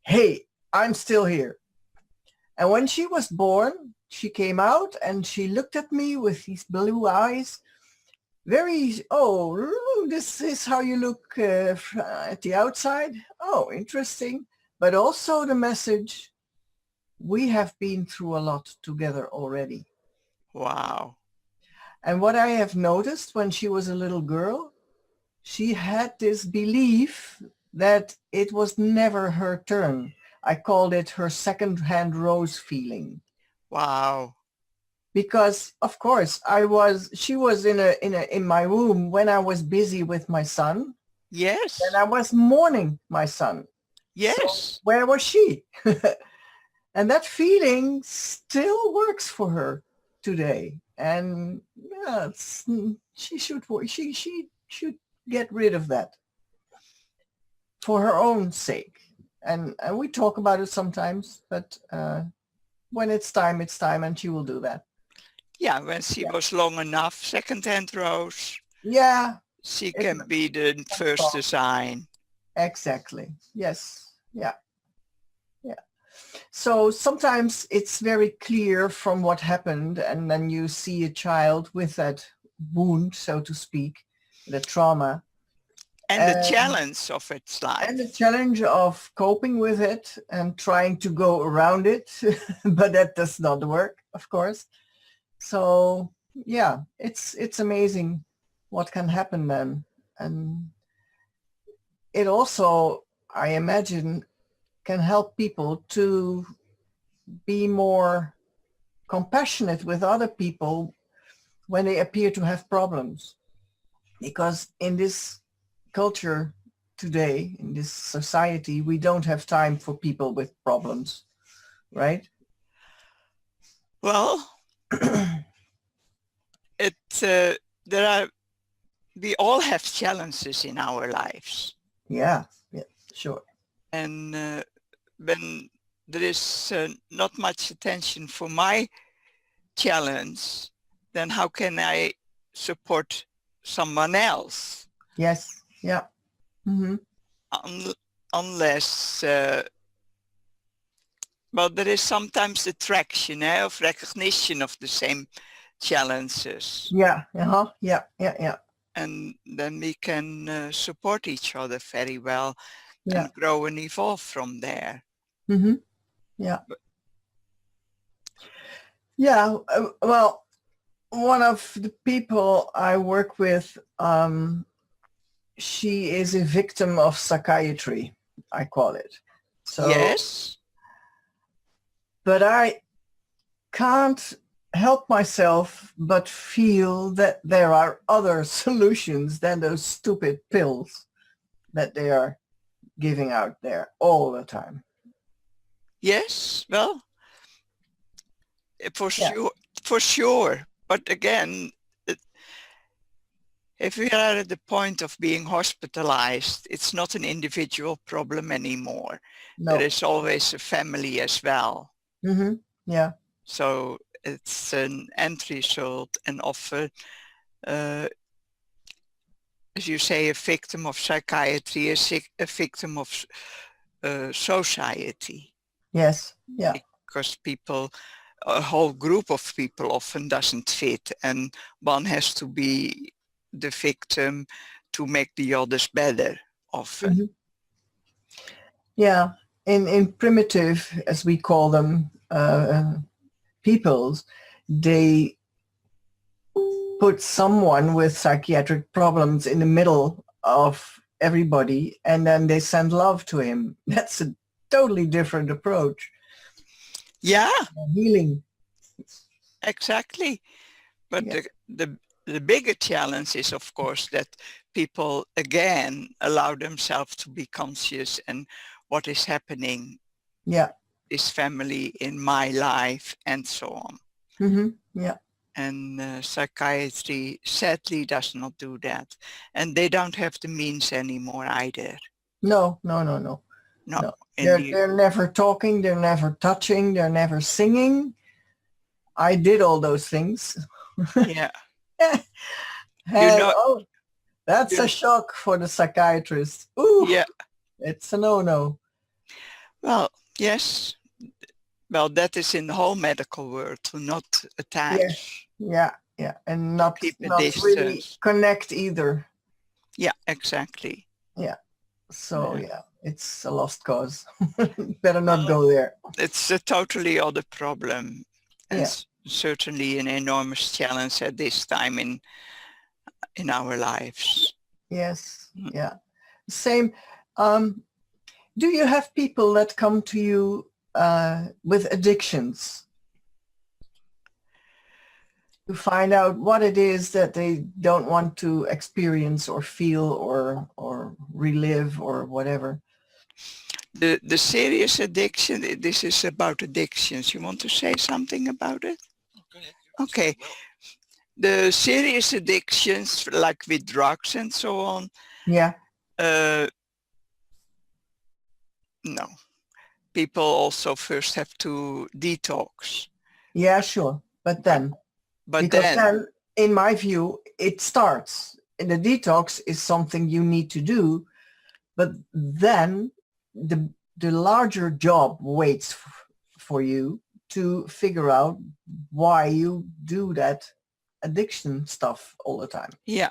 Hey, I'm still here. And when she was born, she came out and she looked at me with these blue eyes. This is how you look at the outside. Oh, interesting. But also the message, we have been through a lot together already. Wow. And what I have noticed when she was a little girl, she had this belief that it was never her turn. I called it her second-hand rose feeling. Wow. Because of course she was in my womb when I was busy with my son. Yes. And I was mourning my son. Yes. Where was she? And that feeling still works for her today. And yeah, she should get rid of that for her own sake. And we talk about it sometimes, but when it's time, and she will do that. Yeah, when she was long enough, second-hand Rose, Yeah, she it's can be the first to sign. exactly. Yes. Yeah. Yeah. So sometimes it's very clear from what happened, and then you see a child with that wound, so to speak, the trauma, And the challenge of its and the life. challenge of coping with it and trying to go around it, but that does not work, of course. So yeah, it's amazing what can happen then. And it also, I imagine, can help people to be more compassionate with other people when they appear to have problems. Because in this culture today, in this society, we don't have time for people with problems, right? Well, there are, we all have challenges in our lives. Yeah, sure. And when there is not much attention for my challenge, then how can I support someone else? Yes, yeah. Mm-hmm. Unless, well, there is sometimes the traction of recognition of the same challenges. Yeah, uh-huh. Yeah. And then we can support each other very well Yeah. and grow and evolve from there. Mm-hmm. Yeah. Yeah. Well, one of the people I work with, she is a victim of psychiatry, I call it. So, Yes. but I can't help myself but feel that there are other solutions than those stupid pills that they are giving out there all the time. Yes. Well, for Yeah. sure. For sure. But again, if we are at the point of being hospitalized, it's not an individual problem anymore. No. There is always a family as well. Mm-hmm. Yeah. So it's an end result, and often, as you say, a victim of psychiatry is a victim of society. Yes. Yeah. Because people, a whole group of people often doesn't fit, and one has to be the victim to make the others better often. Mm-hmm. Yeah. In primitive, as we call them, peoples, they put someone with psychiatric problems in the middle of everybody, and then they send love to him. That's a totally different approach. Yeah, Healing. exactly. But Yeah. the bigger challenge is, of course, that people again allow themselves to be conscious and what is happening, Yeah. this family in my life, and so on. Mm-hmm. Yeah. And psychiatry sadly does not do that, and they don't have the means anymore either. No. They're never talking, they're never touching, they're never singing. I did all those things. Yeah. And, oh, that's a shock for the psychiatrist. Ooh, Yeah. it's a no-no. Well, yes. Well, that is in the whole medical world, to not attach. Yeah. And not Keep a really distance. connect either. Yeah, exactly. Yeah. So yeah, it's a lost cause. Better not go there. It's a totally other problem. And certainly an enormous challenge at this time in our lives. Yes. Yeah. Same. Do you have people that come to you with addictions to find out what it is that they don't want to experience or feel or relive or whatever? The serious addiction, this is about addictions. You want to say something about it? Go ahead. Okay. The serious addictions, like with drugs and so on, Yeah. No. People also first have to detox. Yeah, sure. But then, because then, in my view, it starts. And the detox is something you need to do, but then the larger job waits for you to figure out why you do that addiction stuff all the time. Yeah.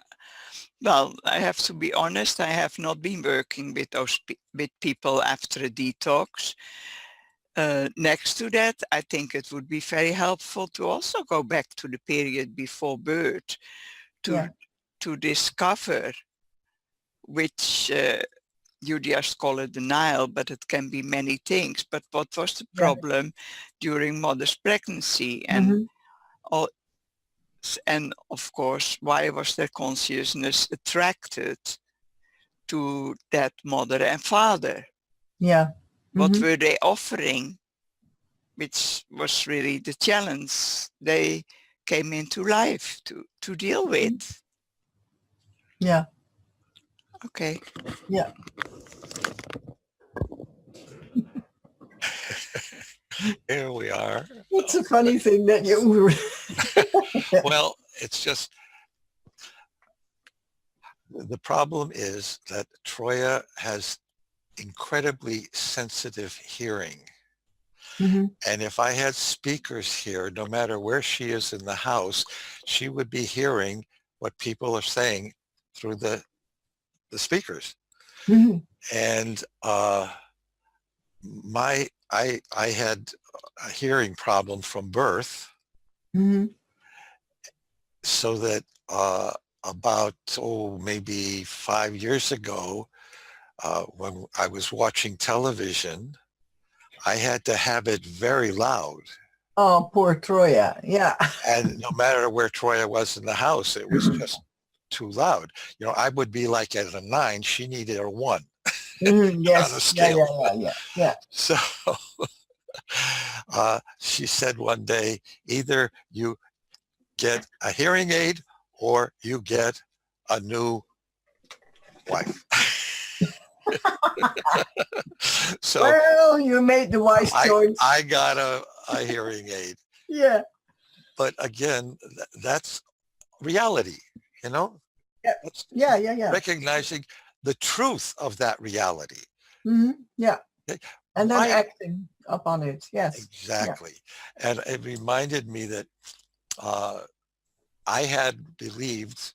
Well, I have to be honest, I have not been working with those with people after a detox. Next to that, I think it would be very helpful to also go back to the period before birth to discover which you just call it denial, but it can be many things. But what was the problem during mother's pregnancy? And all, and of course, why was their consciousness attracted to that mother and father? Yeah. What were they offering? Which was really the challenge they came into life to deal with. Yeah. Okay. Yeah. Here we are. It's a funny thing that you... Well, it's just, the problem is that Troya has incredibly sensitive hearing. And if I had speakers here, no matter where she is in the house, she would be hearing what people are saying through the speakers. And I had a hearing problem from birth, so that about maybe 5 years ago, when I was watching television, I had to have it very loud. Oh, poor Troya. Yeah. And no matter where Troya was in the house, it was just too loud. You know, I would be like at a 9, she needed a 1. Yes. On a scale. Yeah. So she said one day, either you get a hearing aid or you get a new wife. So, well, you made the wise choice. I got a hearing aid. Yeah. But again, that's reality, you know? Yeah. Recognizing the truth of that reality. Yeah. Okay. And then acting upon it. Yes. Exactly. Yeah. And it reminded me that I had believed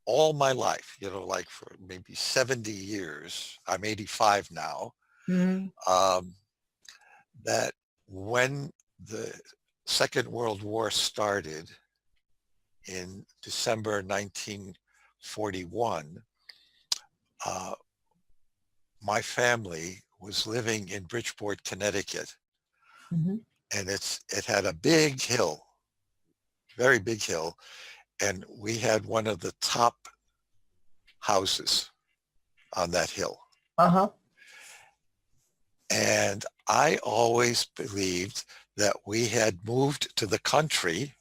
all my life, you know, like for maybe 70 years, I'm 85 now, that when the Second World War started in December 1941, my family was living in Bridgeport, Connecticut, and it had a big hill, very big hill, and we had one of the top houses on that hill. And I always believed that we had moved to the country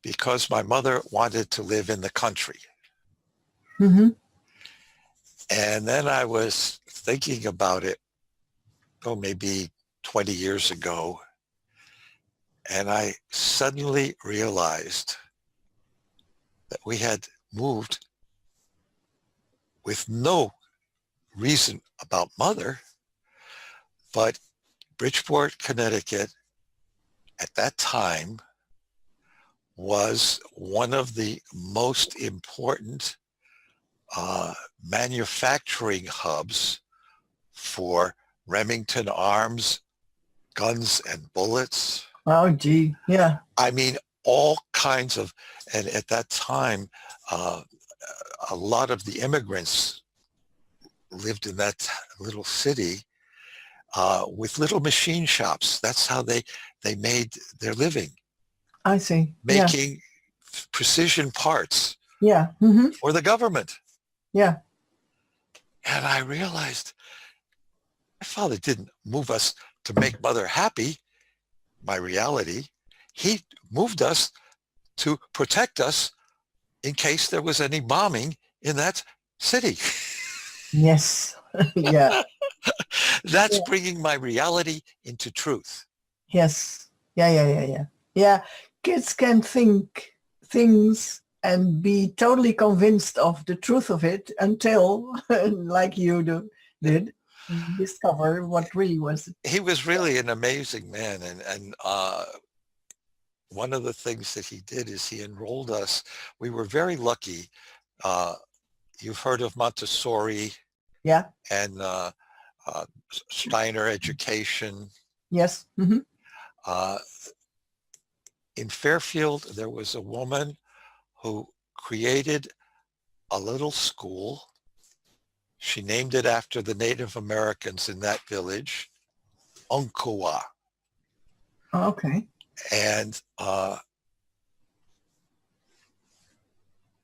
because my mother wanted to live in the country. And then I was thinking about it, maybe 20 years ago, and I suddenly realized that we had moved with no reason about mother, but Bridgeport, Connecticut at that time was one of the most important manufacturing hubs for Remington Arms, guns and bullets. Oh, gee, yeah. I mean, all kinds of, and at that time, a lot of the immigrants lived in that little city with little machine shops. That's how they made their living. I see. Making precision parts for for the government. Yeah. And I realized my father didn't move us to make mother happy, my reality. He moved us to protect us in case there was any bombing in that city. Yes. Yeah. That's Yeah. bringing my reality into truth. Yes. Yeah, yeah, yeah, yeah. Yeah. Kids can think things and be totally convinced of the truth of it until, like did, discover what really was. He was really an amazing man. And one of the things that he did is he enrolled us. We were very lucky. Uh, you've heard of Montessori Yeah. and uh, Steiner education. Yes. Mm-hmm. Uh, in Fairfield, there was a woman who created a little school. She named it after the Native Americans in that village, Umpqua. Okay. And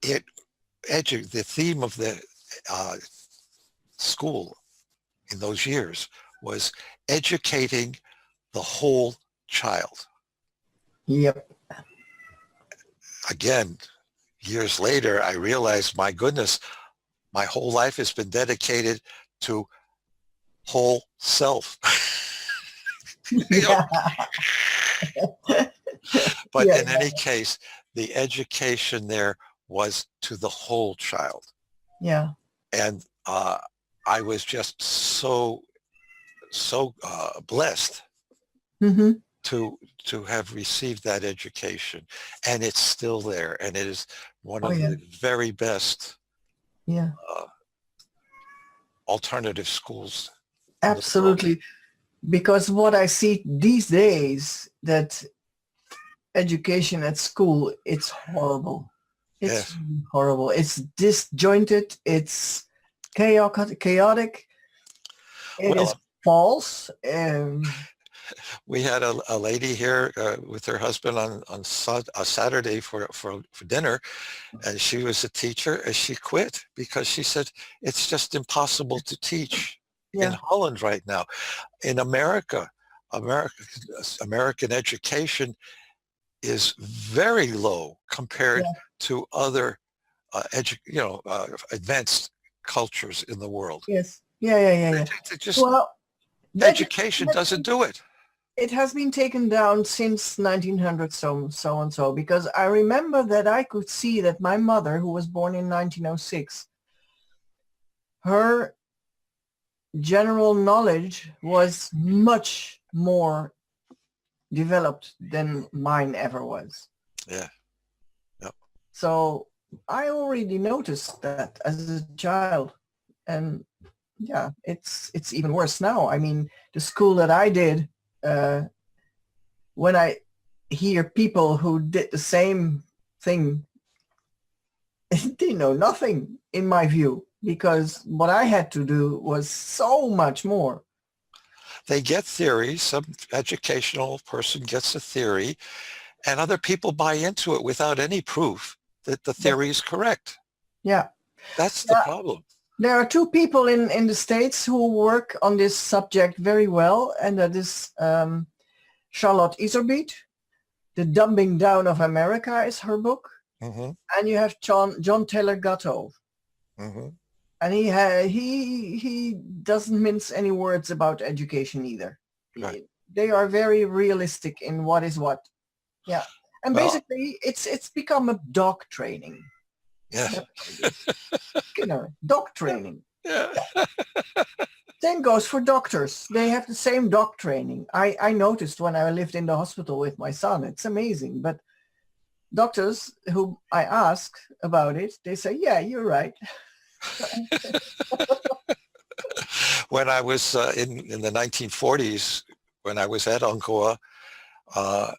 the theme of the school in those years was educating the whole child. Yep. Again, years later, I realized, my goodness, my whole life has been dedicated to whole self. Yeah. But Yeah. in any case, the education there was to the whole child. Yeah. And I was just so blessed Mm-hmm. to have received that education, and it's still there, and it is one Oh, of yeah. the very best Yeah. alternative schools in the world. Absolutely. Because what I see these days, that education at school, it's horrible. It's Yes. really horrible. It's disjointed. It's chaotic. It is Well, false. we had a lady here with her husband on a Saturday for dinner, and she was a teacher, and she quit because she said it's just impossible to teach in Yeah. Holland right now. In American education is very low compared Yeah. to other advanced cultures in the world. Yes. Yeah. Yeah. Yeah. Yeah. It just Well, education doesn't do it. it has been taken down since 1900, so and so, because I remember that I could see that my mother, who was born in 1906, her general knowledge was much more developed than mine ever was. Yeah. Yep. So I already noticed that as a child, and yeah, it's even worse now. I mean, the school that I did, when I hear people who did the same thing, they know nothing, in my view, because what I had to do was so much more. They get theory. Some educational person gets a theory, and other people buy into it without any proof that the theory is correct. Yeah. That's the problem. There are two people in the States who work on this subject very well, and that is Charlotte Iserbyt. The Dumbing Down of America is her book. Mm-hmm. And you have John Taylor Gatto. Mm-hmm. And he doesn't mince any words about education either. Right. They are very realistic in what is what. Yeah. And basically it's become a dog training. Yeah. Skinner, dog training. Yeah. Same goes for doctors. They have the same dog training. I noticed when I lived in the hospital with my son. It's amazing. But doctors who I ask about it, they say, yeah, you're right. When I was in the 1940s, when I was at Umpqua, I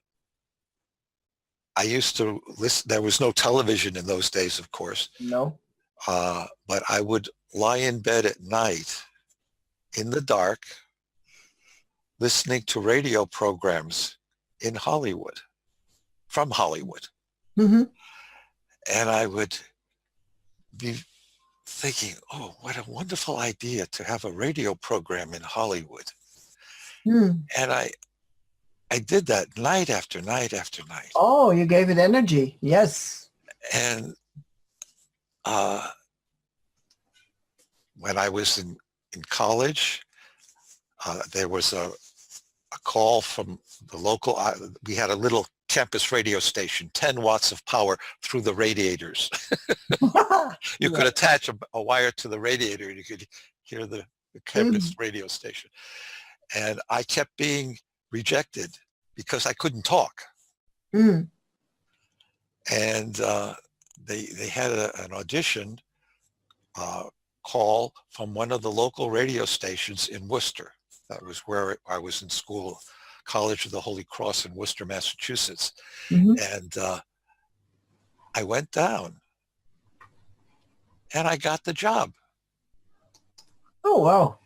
used to listen. There was no television in those days, of course. No. But I would lie in bed at night in the dark, listening to radio programs in Hollywood, from Hollywood. Mm-hmm. And I would be thinking, oh, what a wonderful idea to have a radio program in Hollywood. Mm. And I did that night after night after night. Oh, you gave it energy. Yes. And when I was in college, there was a call from the local, we had a little campus radio station, 10 watts of power through the radiators. You could attach a wire to the radiator and you could hear the campus radio station. And I kept being rejected because I couldn't talk. Mm. And they had an audition call from one of the local radio stations in Worcester. That was where I was in school, College of the Holy Cross in Worcester, Massachusetts. Mm-hmm. And I went down and I got the job. Oh, wow.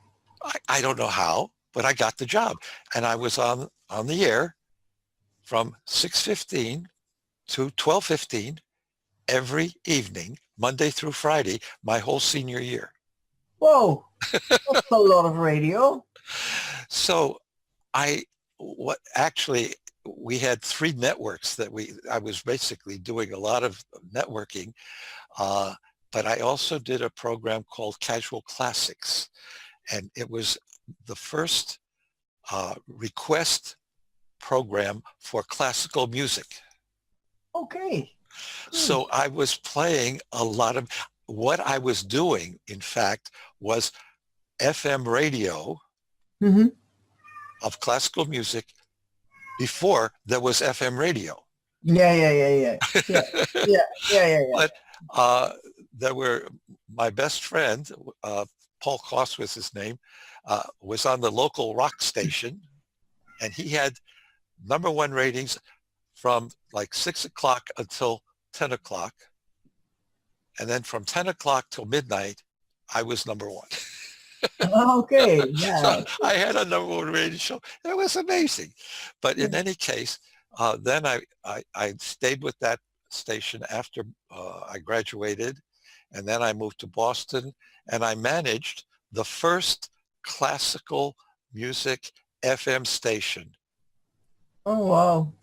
I don't know how, but I got the job. And I was on the air from 6:15 to 12:15 every evening, Monday through Friday, my whole senior year. Whoa, that's a lot of radio. So we had 3 networks that I was basically doing a lot of networking, but I also did a program called Casual Classics, and it was the first request program for classical music. Okay. So I was playing a lot of, what I was doing, in fact, was FM radio Mm-hmm. of classical music before there was FM radio. Yeah. But there were, my best friend, Paul Koss was his name, was on the local rock station, and he had #1 ratings from like 6 o'clock until 10 o'clock. And then from 10 o'clock till midnight, I was #1. Okay, yeah. So I had a #1 radio show. It was amazing. But in any case, then I stayed with that station after I graduated. And then I moved to Boston and I managed the first classical music FM station. Oh, wow.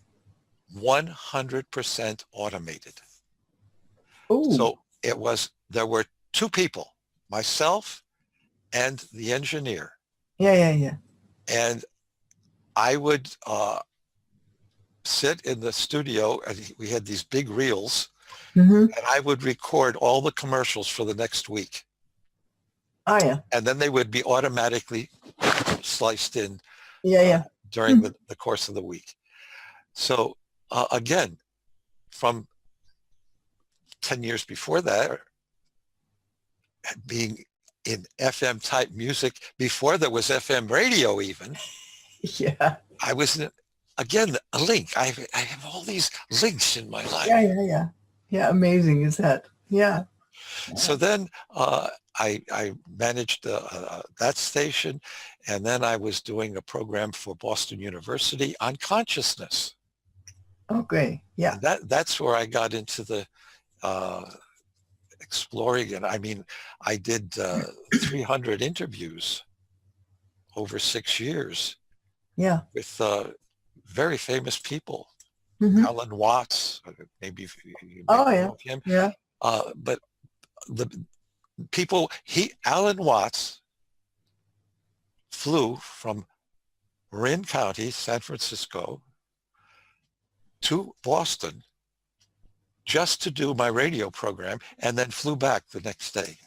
100% automated. Oh. So there were 2 people, myself and the engineer. Yeah. And I would sit in the studio, and we had these big reels, Mm-hmm. and I would record all the commercials for the next week. Oh, yeah. And then they would be automatically sliced in during the course of the week. So again, from 10 years before that, being in FM type music, before there was FM radio even, Yeah. I was, again, a link. I have all these links in my life. Yeah. Yeah, amazing is that. Yeah. So then I managed that station, and then I was doing a program for Boston University on consciousness. Okay, yeah. And that's where I got into the exploring. And I mean, I did 300 interviews over 6 years. Yeah. With very famous people. Mm-hmm. Alan Watts, maybe you know of him. Yeah. But the people, Alan Watts flew from Marin County, San Francisco, to Boston just to do my radio program, and then flew back the next day.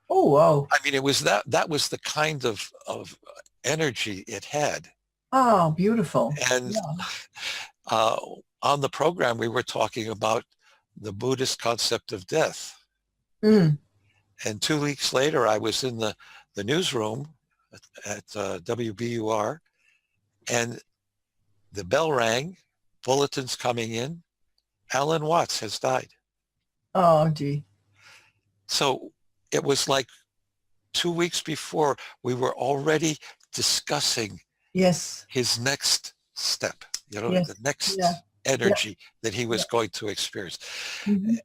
Oh, wow. I mean, it was that was the kind of energy it had. Oh, beautiful. And on the program, we were talking about the Buddhist concept of death. Mm. And 2 weeks later, I was in the newsroom at WBUR, and the bell rang, bulletins coming in, Alan Watts has died. Oh, gee. So it was like 2 weeks before, we were already discussing his next step, the next energy that he was going to experience. Mm-hmm.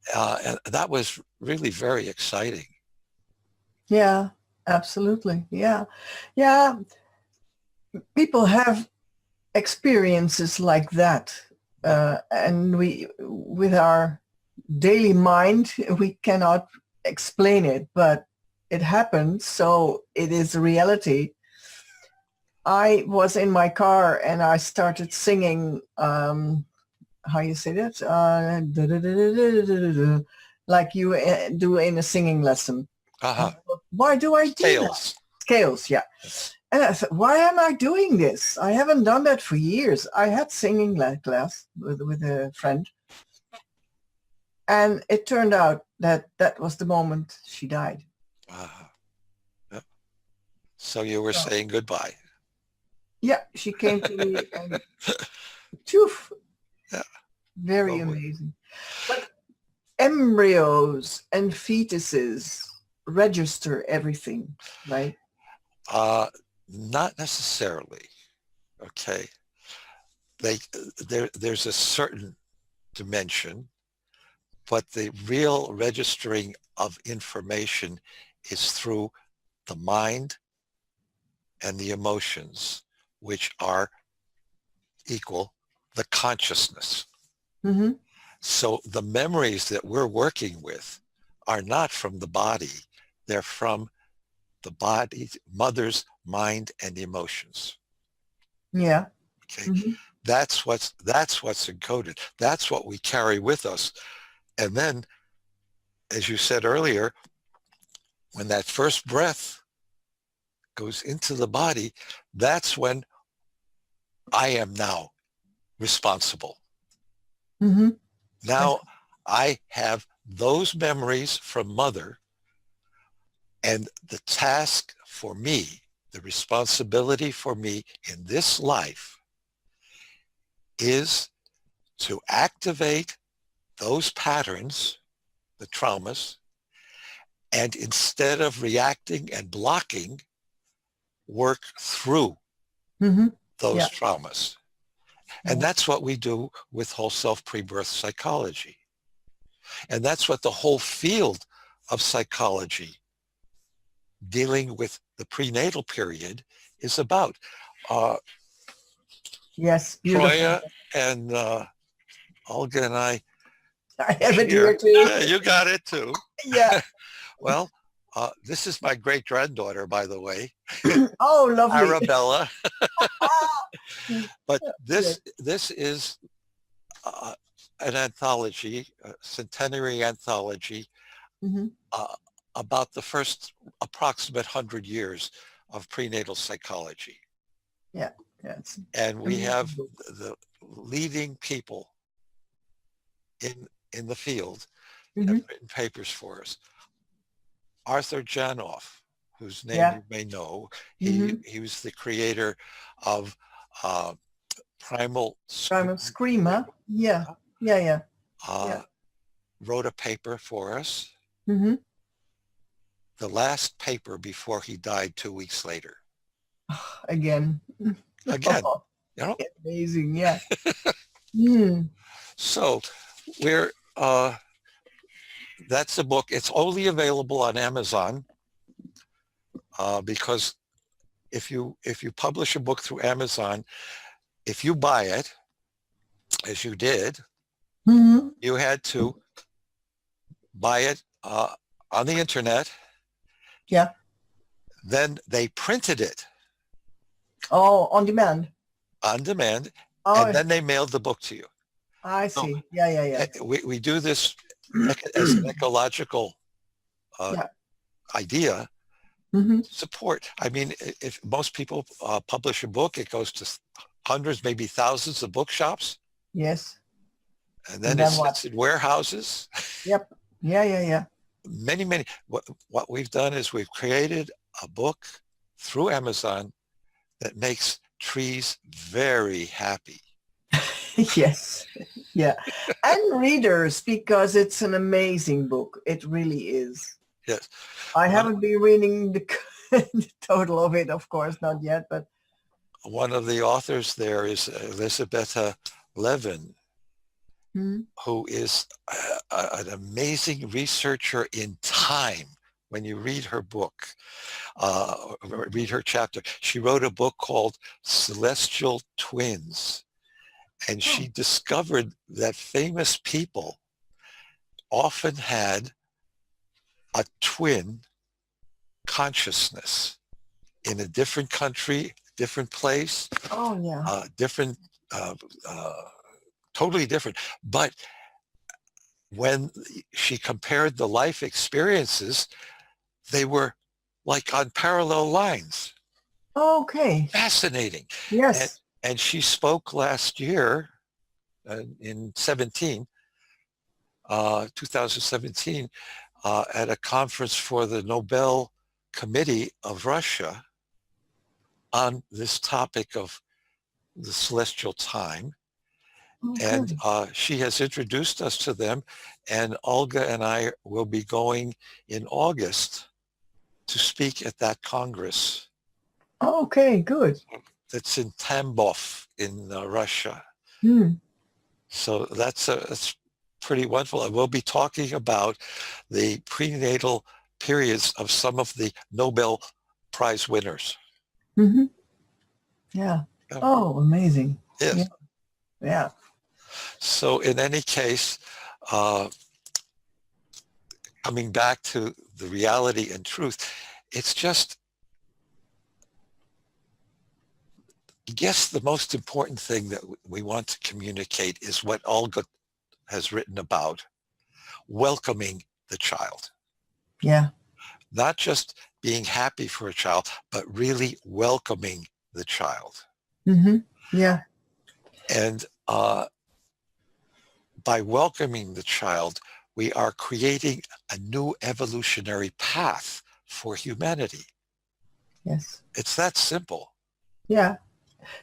And that was really very exciting. Yeah, absolutely. Yeah. Yeah. People have experiences like that. And we, with our daily mind, we cannot explain it, but it happens. So it is a reality. I was in my car and I started singing, how you say that? Like you do in a singing lesson. Uh-huh. Why do I do that? Scales. Scales, yeah. And I thought, why am I doing this? I haven't done that for years. I had singing class with a friend. And it turned out that that was the moment she died. Uh-huh. Yep. So you were So, saying goodbye. yeah, she came to me and phew, Yeah. very Lovely. amazing. But embryos and fetuses register everything, right? Not necessarily. Okay. They there's a certain dimension, but the real registering of information is through the mind and the emotions, which are equal the consciousness. Mm-hmm. So the memories that we're working with are not from the body. They're from the body, mother's mind and emotions. Yeah. Okay. Mm-hmm. That's what's encoded. That's what we carry with us. And then, as you said earlier, when that first breath goes into the body, that's when I am now responsible. Mm-hmm. Now I have those memories from mother, and the task for me, the responsibility for me in this life is to activate those patterns, the traumas, and instead of reacting and blocking, work through Mm-hmm. those Yeah. traumas. And Yeah. that's what we do with whole self pre-birth psychology. And that's what the whole field of psychology dealing with the prenatal period is about. Uh, Yes. Beautiful. Troya and Olga and I I have it here here, too. you got it too. Yeah. Well, this is my great-granddaughter, by the way, Oh, lovely. Arabella. But Yes. this is an anthology, a centenary anthology, Mm-hmm. uh, about the first approximate 100 years of prenatal psychology. Yeah. Yeah. It's And we amazing have book. the leading people in the field that Mm-hmm. have written papers for us. Arthur Janoff, whose name Yeah. you may know, Mm-hmm. he was the creator of uh, Primal Primal Scream, Screamer. Yeah. Yeah. Yeah. Yeah. uh, wrote a paper for us, Mm-hmm. the last paper before he died 2 weeks later. Again. Again, you know, Amazing. Yeah. Mm. so we're that's a book. It's only available on Amazon because if you publish a book through Amazon, if you buy it, as you did, Mm-hmm. you had to buy it on the internet. Yeah. Then they printed it Oh, on demand. on demand, and Oh, then they mailed the book to you. I So see. Yeah. Yeah. we do this Yeah. as an ecological Yeah. idea Mm-hmm. support. I mean, if most people publish a book, it goes to hundreds, maybe thousands of bookshops, Yes. and And then it then what? sits in warehouses. Yep. Yeah. Yeah. Yeah. Many. What we've done is we've created a book through Amazon that makes trees very happy. Yes. Yeah. And readers, because it's an amazing book. It really is. Yes. I haven't been reading the total of it, of course, not yet, but One of the authors there is Elisabetta Levin, hmm, who is an amazing researcher in time, when you read her book, or read her chapter. She wrote a book called Celestial Twins, and she discovered that famous people often had a twin consciousness in a different country, different place, Oh, yeah. different, totally different. But when she compared the life experiences, they were like on parallel lines. Okay. Fascinating. Yes. And she spoke last year in 2017, at a conference for the Nobel Committee of Russia on this topic of the celestial time. Okay. And she has introduced us to them, and Olga and I will be going in August to speak at that Congress. Okay, good. That's in Tambov in Russia. Hmm. So that's pretty wonderful. And we'll be talking about the prenatal periods of some of the Nobel Prize winners. Mm-hmm. Yeah. Yeah. Oh, amazing. Yes. Yeah. Yeah. So in any case, coming back to the reality and truth, it's just, I guess the most important thing that we want to communicate is what Olga has written about, welcoming the child. Yeah. Not just being happy for a child, but really welcoming the child. Mm-hmm. Yeah. And by welcoming the child, we are creating a new evolutionary path for humanity. Yes. It's that simple. Yeah.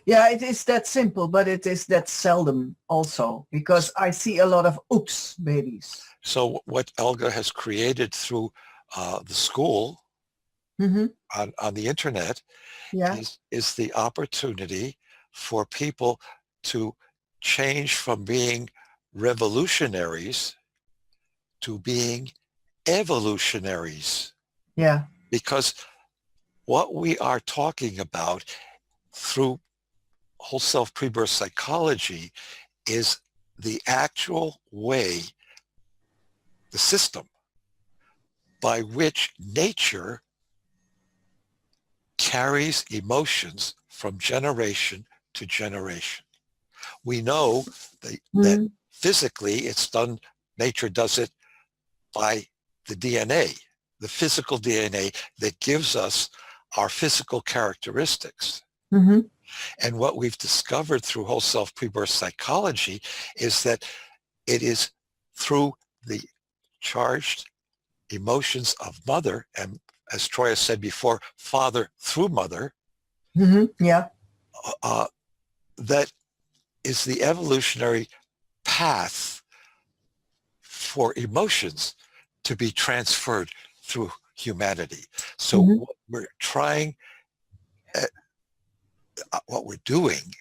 Yeah, it is that simple, but it is that seldom also, because I see a lot of oops babies. So what Olga has created through the school Mm-hmm. on the internet Yeah. is the opportunity for people to change from being revolutionaries to being evolutionaries. Yeah. Because what we are talking about through whole self pre-birth psychology is the actual way, the system by which nature carries emotions from generation to generation. We know that Mm-hmm. physically it's done, nature does it by the DNA, the physical DNA that gives us our physical characteristics. Mm-hmm. And what we've discovered through whole self pre-birth psychology is that it is through the charged emotions of mother, and as Troy has said before, father through mother, Mm-hmm. Yeah. That is the evolutionary path for emotions to be transferred through humanity. So Mm-hmm. what we're trying, what we're doing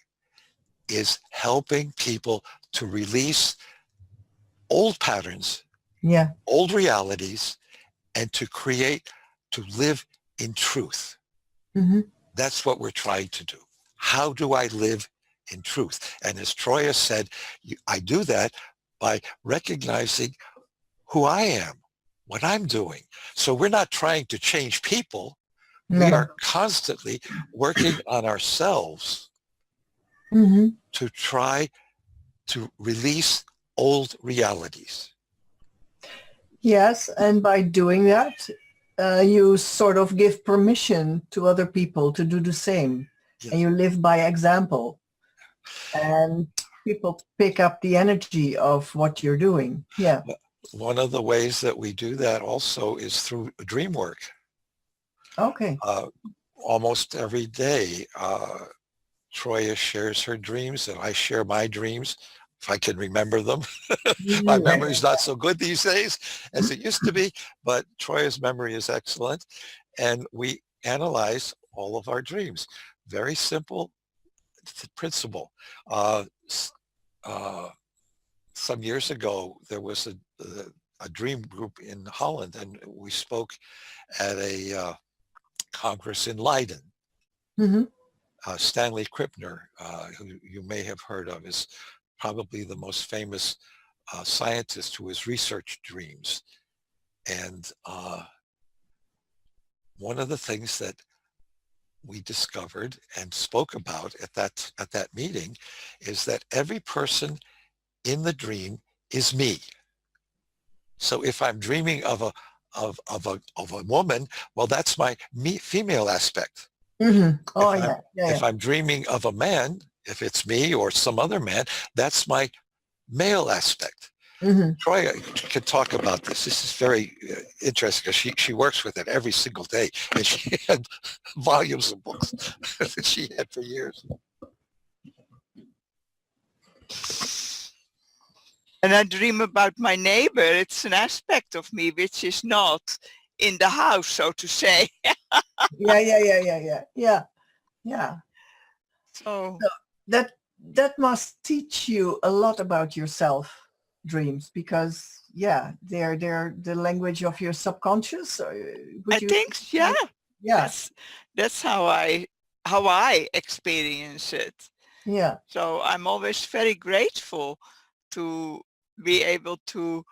is helping people to release old patterns, Yeah. old realities, and to create, to live in truth. Mm-hmm. That's what we're trying to do. How do I live in truth? And as Troy has said, I do that by recognizing who I am, what I'm doing. So we're not trying to change people. We No. are constantly working on ourselves Mm-hmm. to try to release old realities. Yes, and by doing that, you sort of give permission to other people to do the same. Yes. And you live by example. And people pick up the energy of what you're doing. Yeah. One of the ways that we do that also is through dream work. Okay. Almost every day, Troya shares her dreams and I share my dreams, if I can remember them. My memory is not so good these days as it used to be, but Troya's memory is excellent. And we analyze all of our dreams. Very simple principle. Some years ago, there was a dream group in Holland, and we spoke at a congress in Leiden. Mm-hmm. Stanley Krippner, who you may have heard of, is probably the most famous scientist who has researched dreams. And one of the things that we discovered and spoke about at that meeting is that every person in the dream is me. So if I'm dreaming of a woman, well, that's my female aspect. Mm-hmm. Oh, If I'm, yeah. if I'm dreaming of a man, if it's me or some other man, that's my male aspect. Mm-hmm. Troy can talk about this. This is very interesting because she works with it every single day, and she had volumes of books that she had for years. And I dream about my neighbor. It's an aspect of me which is not in the house, so to say. Yeah. So That must teach you a lot about yourself, dreams, because they're the language of your subconscious. I think, yeah, Yeah. that's how I experience it. Yeah. So I'm always very grateful to be able to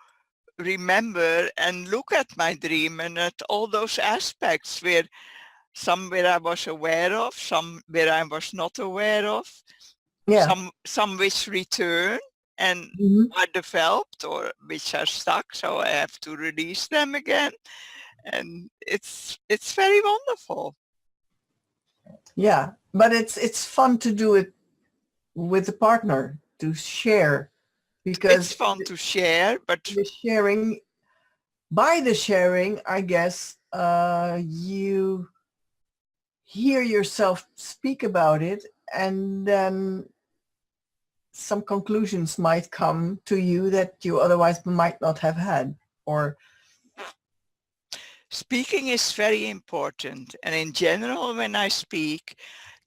remember and look at my dream and at all those aspects where some where I was aware of, some where I was not aware of, Yeah. some which return and Mm-hmm. are developed or which are stuck, so I have to release them again. And it's very wonderful. Yeah. But it's fun to do it with a partner, to share, because It's fun to share, but by the sharing, I guess, you hear yourself speak about it, and then some conclusions might come to you that you otherwise might not have had. Or speaking is very important. And in general, when I speak,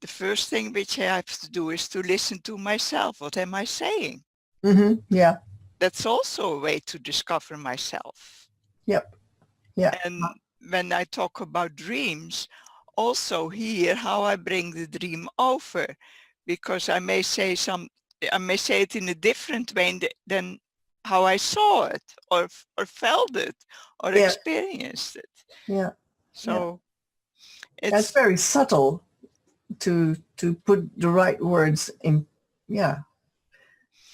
the first thing which I have to do is to listen to myself. What am I saying? mm-hmm. Yeah. That's also a way to discover myself. Yep. Yeah. And when I talk about dreams, also here how I bring the dream over, because I may say it in a different way than how I saw it or felt it or Yeah. experienced it. Yeah. So That's it's very subtle to put the right words in. Yeah.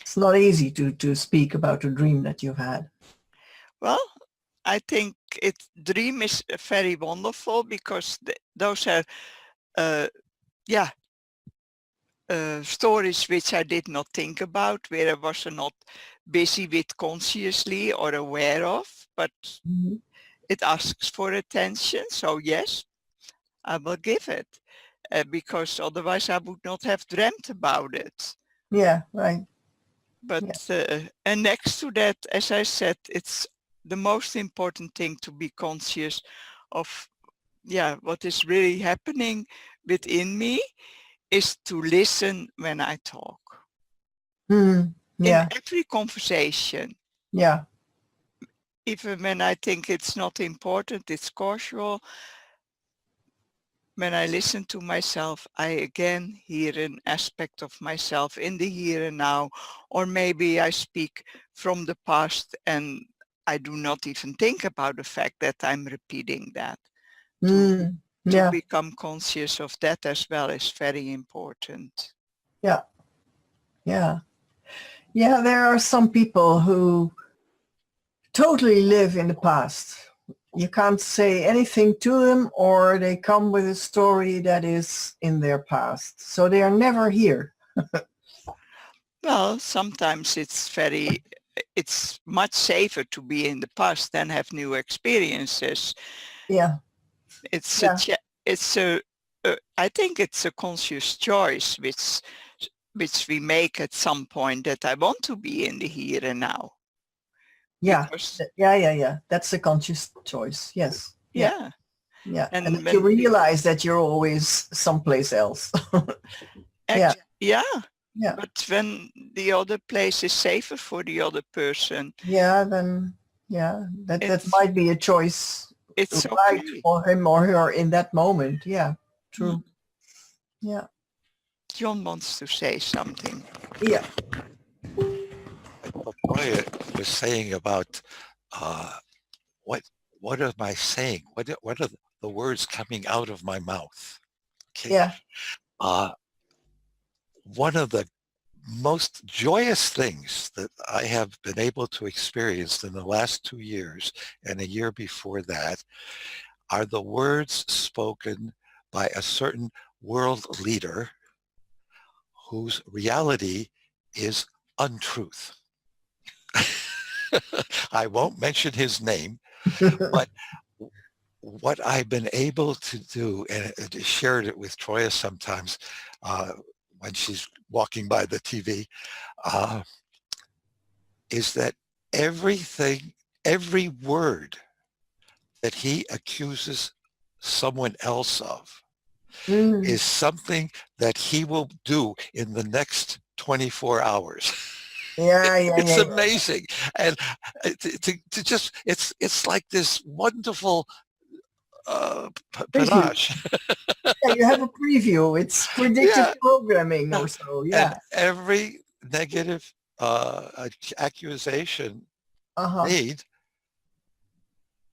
It's not easy to speak about a dream that you've had. well, I think dream is very wonderful because those are stories which I did not think about, where I was not busy with consciously or aware of, but Mm-hmm. it asks for attention. So yes, I will give it because otherwise I would not have dreamt about it. Yeah. Right. But and next to that, as I said, it's the most important thing to be conscious of what is really happening within me is to listen when I talk. Mm-hmm. Yeah. In every conversation. Yeah. Even when I think it's not important, it's casual. When I listen to myself, I again hear an aspect of myself in the here and now, or maybe I speak from the past and I do not even think about the fact that I'm repeating that. To become conscious of that as well is very important. Yeah. Yeah. Yeah. There are some people who totally live in the past. You can't say anything to them, or they come with a story that is in their past. So they are never here. Well, sometimes it's much safer to be in the past than have new experiences. Yeah. I think it's a conscious choice which we make at some point, that I want to be in the here and now. Yeah. Because, yeah. That's a conscious choice. Yes. Yeah. And you realize that you're always someplace else. Yeah. But when the other place is safer for the other person. Yeah, then Yeah. That It's might be a choice it's right okay. for him or her in that moment. Yeah. Mm. True. Yeah. John wants to say something. Yeah. What Toya was saying about uh, what what am I saying? What are the words coming out of my mouth? Okay. Yeah. Uh, one of the most joyous things that I have been able to experience in the last 2 years and a year before that are the words spoken by a certain world leader whose reality is untruth. I won't mention his name, but what I've been able to do, and I shared it with Troya sometimes when she's walking by the TV, uh, is that every word that he accuses someone else of Mm. is something that he will do in the next 24 hours. Yeah. Yeah. It's Yeah. amazing. And to just, it's like this wonderful Preview. panache. Yeah, you have a preview. It's predictive Yeah. programming or so. And Yeah. every negative accusation Uh-huh. made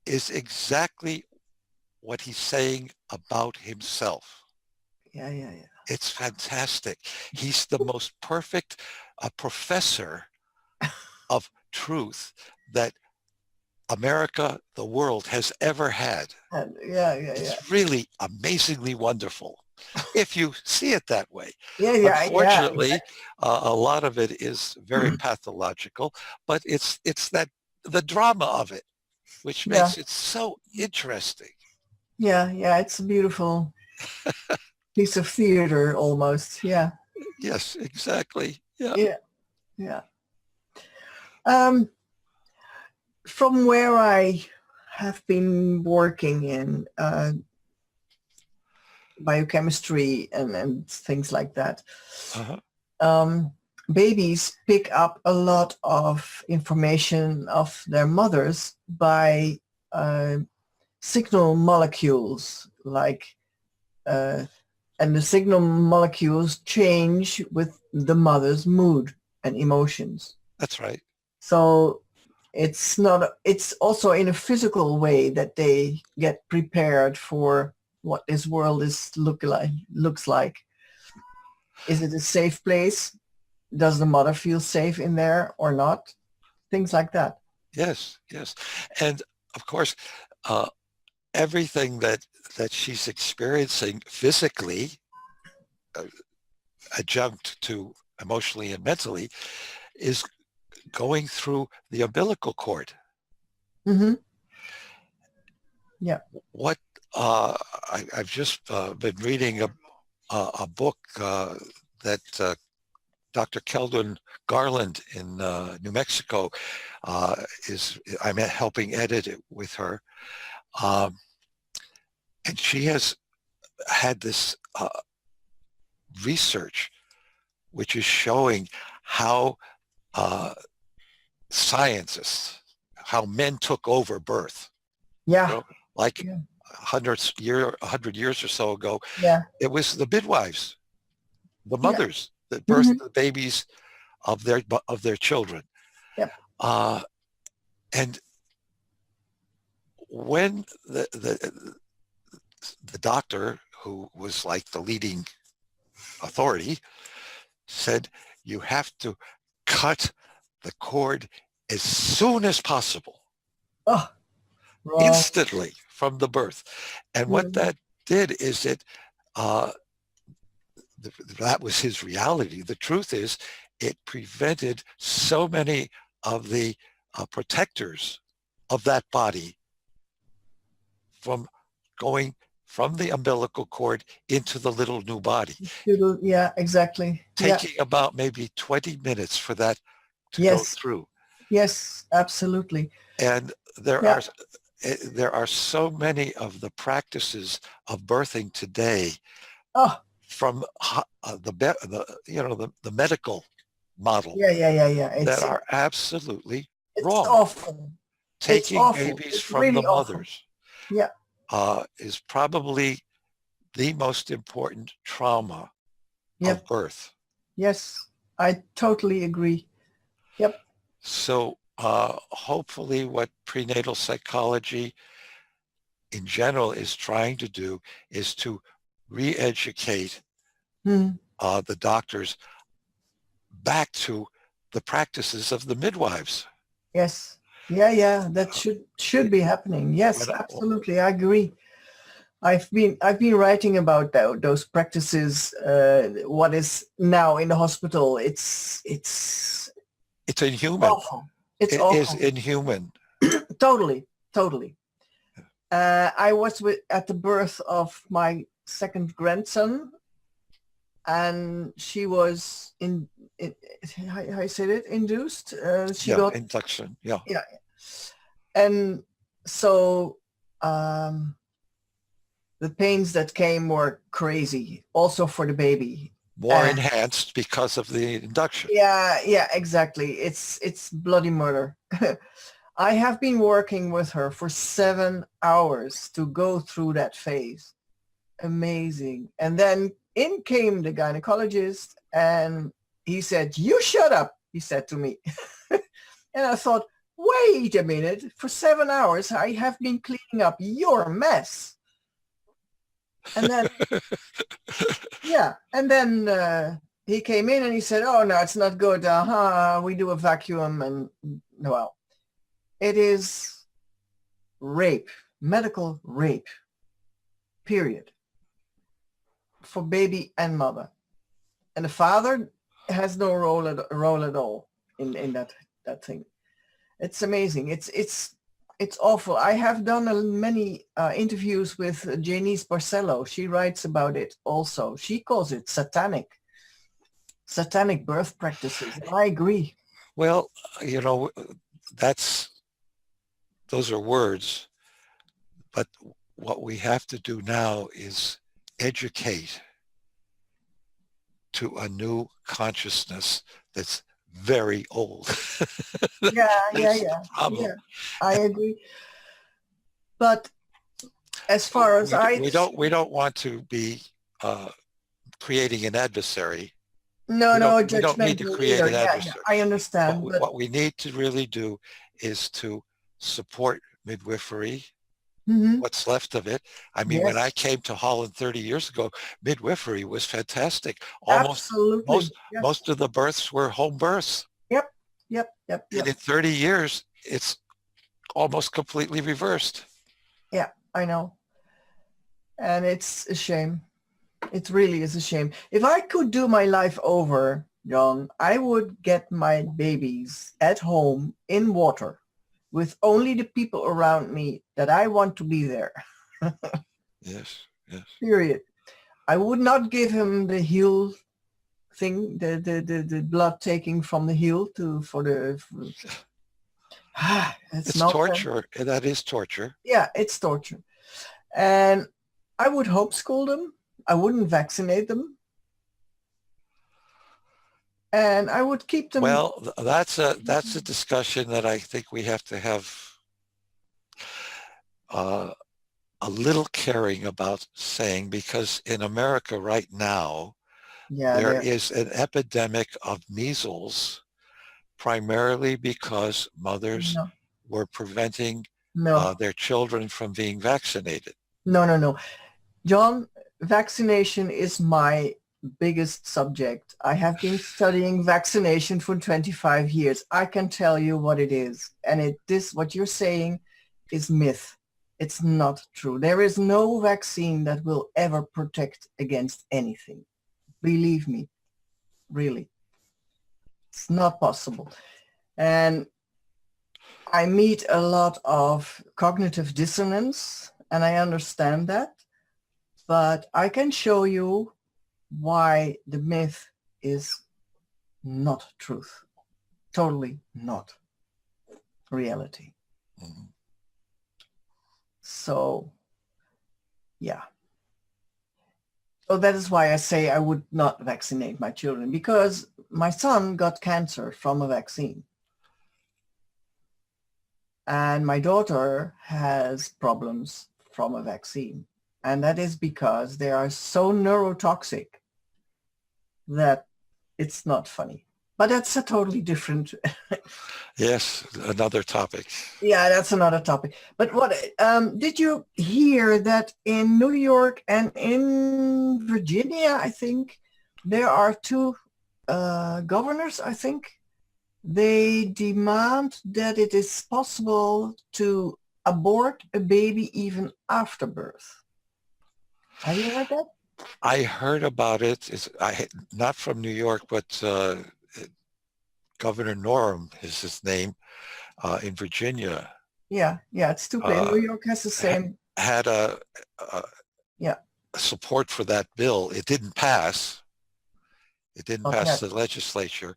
is exactly what he's saying about himself. Yeah. Yeah. Yeah. It's fantastic. He's the most perfect professor of truth that America, the world, has ever had. Yeah. Yeah. Yeah. It's really amazingly wonderful if you see it that way. Yeah. Yeah. Yeah. Unfortunately, a lot of it is very pathological, but it's that the drama of it, which Yeah. makes it so interesting. Yeah. Yeah. It's a beautiful piece of theater almost. Yeah. Yes, exactly. Yeah. Yeah. Yeah. Um, from where I have been working in biochemistry and things like that, Uh-huh. um, babies pick up a lot of information of their mothers by uh, signal molecules uh, and the signal molecules change with the mother's mood and emotions. That's right. So it's also in a physical way that they get prepared for what this world looks like. Is it a safe place? Does the mother feel safe in there or not? Things like that. Yes, yes. And of course, uh, everything that she's experiencing physically, uh, adjunct to emotionally and mentally, is going through the umbilical cord. Mm-hmm. Yeah. What I've just been reading a book that Dr. Keldon Garland in New Mexico I'm helping edit it with her. And she has had this research which is showing how scientists, how men took over birth. Yeah. You know, like Yeah. 100 years or so ago, Yeah. it was the midwives, the Yeah. mothers that birthed Mm-hmm. the babies of their children. Yep. And when the doctor, who was like the leading authority, said, you have to cut the cord as soon as possible, Oh, wrong. instantly from the birth. And what Mm. that did is uh, that was his reality. The truth is, it prevented so many of the protectors of that body from going from the umbilical cord into the little new body, Yeah, exactly. Yeah. taking about maybe 20 minutes for that to go Yes. through. Yes, absolutely. And Yeah. there are so many of the practices of birthing today Oh, from the medical model yeah, yeah, yeah, yeah. that are absolutely It's wrong. awful. It's taking awful. babies It's from the really awful. mothers Yeah. is probably the most important trauma Yep. of birth. Yes. I totally agree. Yep. So hopefully what prenatal psychology in general is trying to do is to re-educate Hmm. the doctors back to the practices of the midwives. Yes. Yeah, yeah. That should be happening. Yes, When, absolutely. I agree. I've been writing about those practices. What is now in the hospital? it's inhuman. Awful. It's It is awful. inhuman. Totally, totally. I was at the birth of my second grandson, and she was in how I said it, induced. She Yeah, got, induction. Yeah. yeah, and so um, the pains that came were crazy, also for the baby. More enhanced because of the induction. Yeah, yeah, exactly. It's bloody murder. I have been working with her for 7 hours to go through that phase. Amazing. And then in came the gynecologist and he said, "You shut up," he said to me. And I thought, wait a minute, for 7 hours I have been cleaning up your mess. And then, yeah, and then he came in and he said, "Oh, no, it's not good. We do a vacuum." And well, it is rape, medical rape, period, for baby and mother. And the father has no role at all in that thing. It's amazing. It's awful. I have done many interviews with Janice Barcelo. She writes about it also. She calls it satanic birth practices. And I agree. Well, those are words, but what we have to do now is educate to a new consciousness that's very old. Yeah, yeah, That's the yeah, problem. yeah. I agree. But as far as We don't want to be creating an adversary. no, We don't need to judgmental create either. an Yeah, yeah, adversary. I understand. But What we need to really do is to support midwifery, mhm, what's left of it. I mean, when I yes, came to Holland 30 years ago, midwifery was fantastic. absolutely. Most Yes. of the births were home births. Yep, yep, yep, And yep. in 30 years, it's almost completely reversed. Yeah, I know. And it's a shame. It really is a shame. If I could do my life over, John, I would get my babies at home in water with only the people around me that I want to be there. Yes, yes. Period. I would not give him the heel thing, the blood taking from the heel it's It's not torture. That is torture. yeah, it's torture. And I would homeschool them. I wouldn't vaccinate them. And I would keep them. Well, that's a discussion that I think we have to have uh, a little caring about saying, because in America right now, Yeah, there they're is an epidemic of measles, primarily because mothers no, were preventing no, their children from being vaccinated. no. John, vaccination is my biggest subject. I have been studying vaccination for 25 years. I can tell you what it is. And what you're saying is myth. It's not true. There is no vaccine that will ever protect against anything. Believe me, really. It's not possible. And I meet a lot of cognitive dissonance, and I understand that. But I can show you why the myth is not truth. Totally not reality. Mhm. So, yeah. So that is why I say I would not vaccinate my children, because my son got cancer from a vaccine. And my daughter has problems from a vaccine. And that is because they are so neurotoxic that it's not funny. But that's a totally different, Yes, another topic. yeah, that's another topic. But what, did you hear that in New York and in Virginia, I think, there are two governors, I think, they demand that it is possible to abort a baby even after birth. Have you heard that? I heard about it. Not from New York, but Governor Norham is his name in Virginia. Yeah, it's stupid. New York has the same. Had Yeah. support for that bill. It didn't pass. It didn't Not pass yet. the legislature,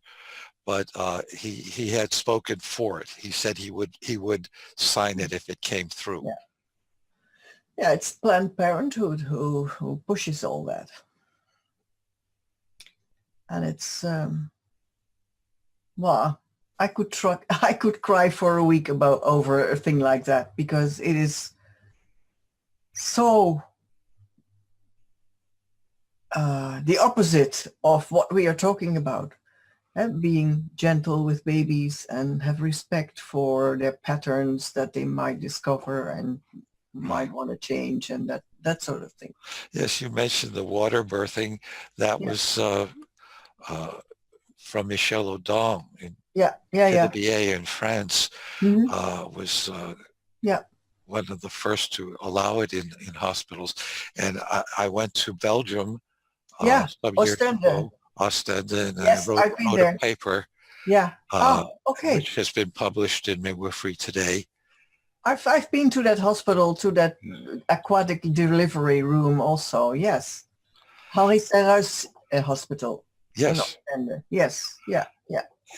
but he had spoken for it. He said he would sign it if it came through. Yeah. Yeah, it's Planned Parenthood who pushes all that. And it's, well, I could cry for a week over a thing like that because it is so the opposite of what we are talking about. Being gentle with babies and have respect for their patterns that they might discover and might want to change and that sort of thing. Yes, you mentioned the water birthing. That was from Michel Audin in BA in France. Mm-hmm. Was one of the first to allow it in hospitals. And I went to Belgium some years ago, Ostende, and yes, I wrote a paper which has been published in Midwifery Today. I've been to that hospital, to that aquatic delivery room also, yes. Henri Serres Hospital. Yes. Yes, yeah.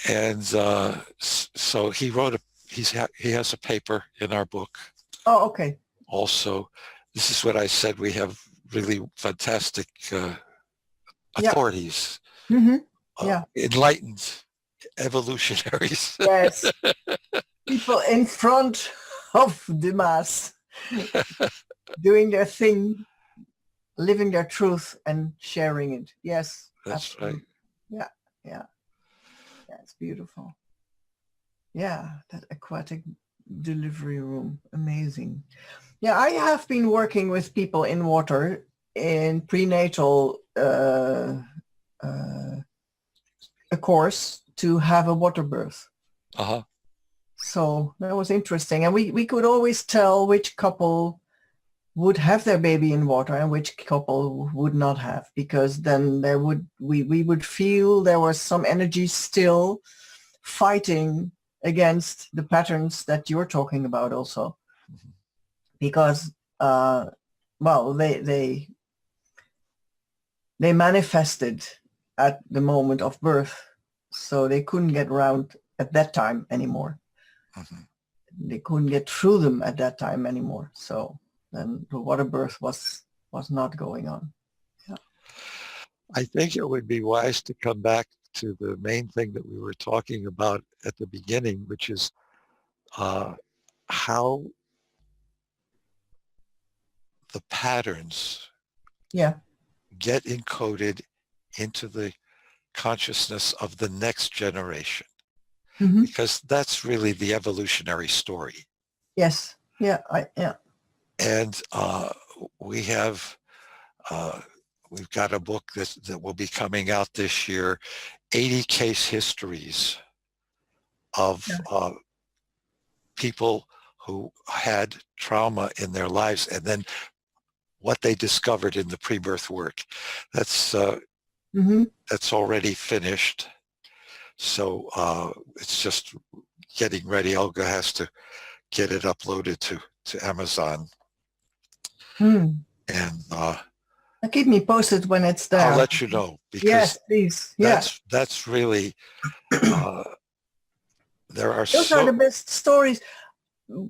And so he wrote he has a paper in our book. Oh, okay. Also, this is what I said, we have really fantastic authorities, enlightened evolutionaries. Yes, people in front of the mass, doing their thing, living their truth and sharing it. Yes, that's absolutely. right. Yeah, it's beautiful. Yeah, that aquatic delivery room, amazing. Yeah, I have been working with people in water in prenatal a course to have a water birth. So that was interesting. And we could always tell which couple would have their baby in water and which couple would not have, because then we would feel there was some energy still fighting against the patterns that you're talking about also. Mm-hmm. Because they manifested at the moment of birth, so they couldn't get around at that time anymore. Mm-hmm. They couldn't get through them at that time anymore. So then the water birth was not going on. Yeah. I think it would be wise to come back to the main thing that we were talking about at the beginning, which is how the patterns get encoded into the consciousness of the next generation. Mm-hmm. Because that's really the evolutionary story. Yes. Yeah. And we have we've got a book that will be coming out this year, 80 case histories of people who had trauma in their lives, and then what they discovered in the pre-birth work. That's that's already finished. So it's just getting ready. Olga has to get it uploaded to Amazon. And keep me posted when it's there. I'll let you know, because yes, please. That's really there are those are the best stories,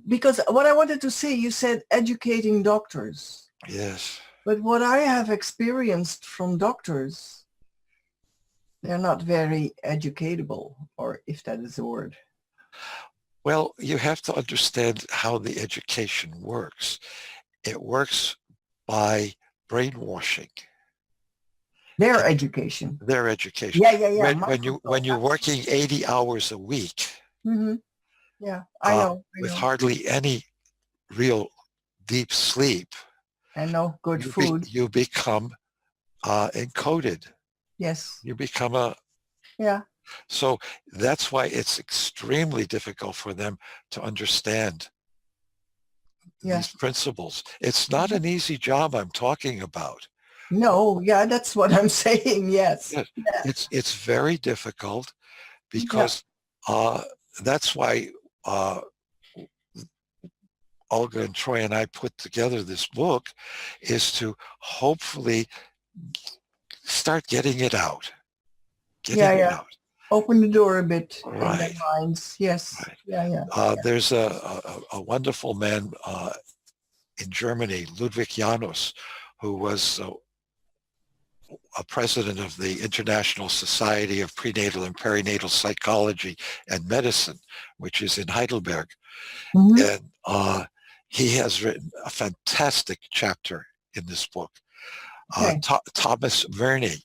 because what I wanted to say, you said educating doctors. Yes. But what I have experienced from doctors, they're not very educatable, or if that is a word. Well, you have to understand how the education works. It works by brainwashing. Their education. Their education. Yeah. When you're working 80 hours a week, Yeah, I know. with hardly any real deep sleep, And no good food. you become encoded. Yes. You become Yeah. so that's why it's extremely difficult for them to understand these principles. It's not an easy job I'm talking about. No, yeah, that's what I'm saying. Yes. Yeah. Yeah. It's very difficult because that's why Olga and Troy and I put together this book, is to hopefully start getting it out. Open the door a bit in Right. their minds. Yes. Right. Yeah. There's a wonderful man in Germany, Ludwig Janus, who was a president of the International Society of Prenatal and Perinatal Psychology and Medicine, which is in Heidelberg. And he has written a fantastic chapter in this book. Thomas Verney,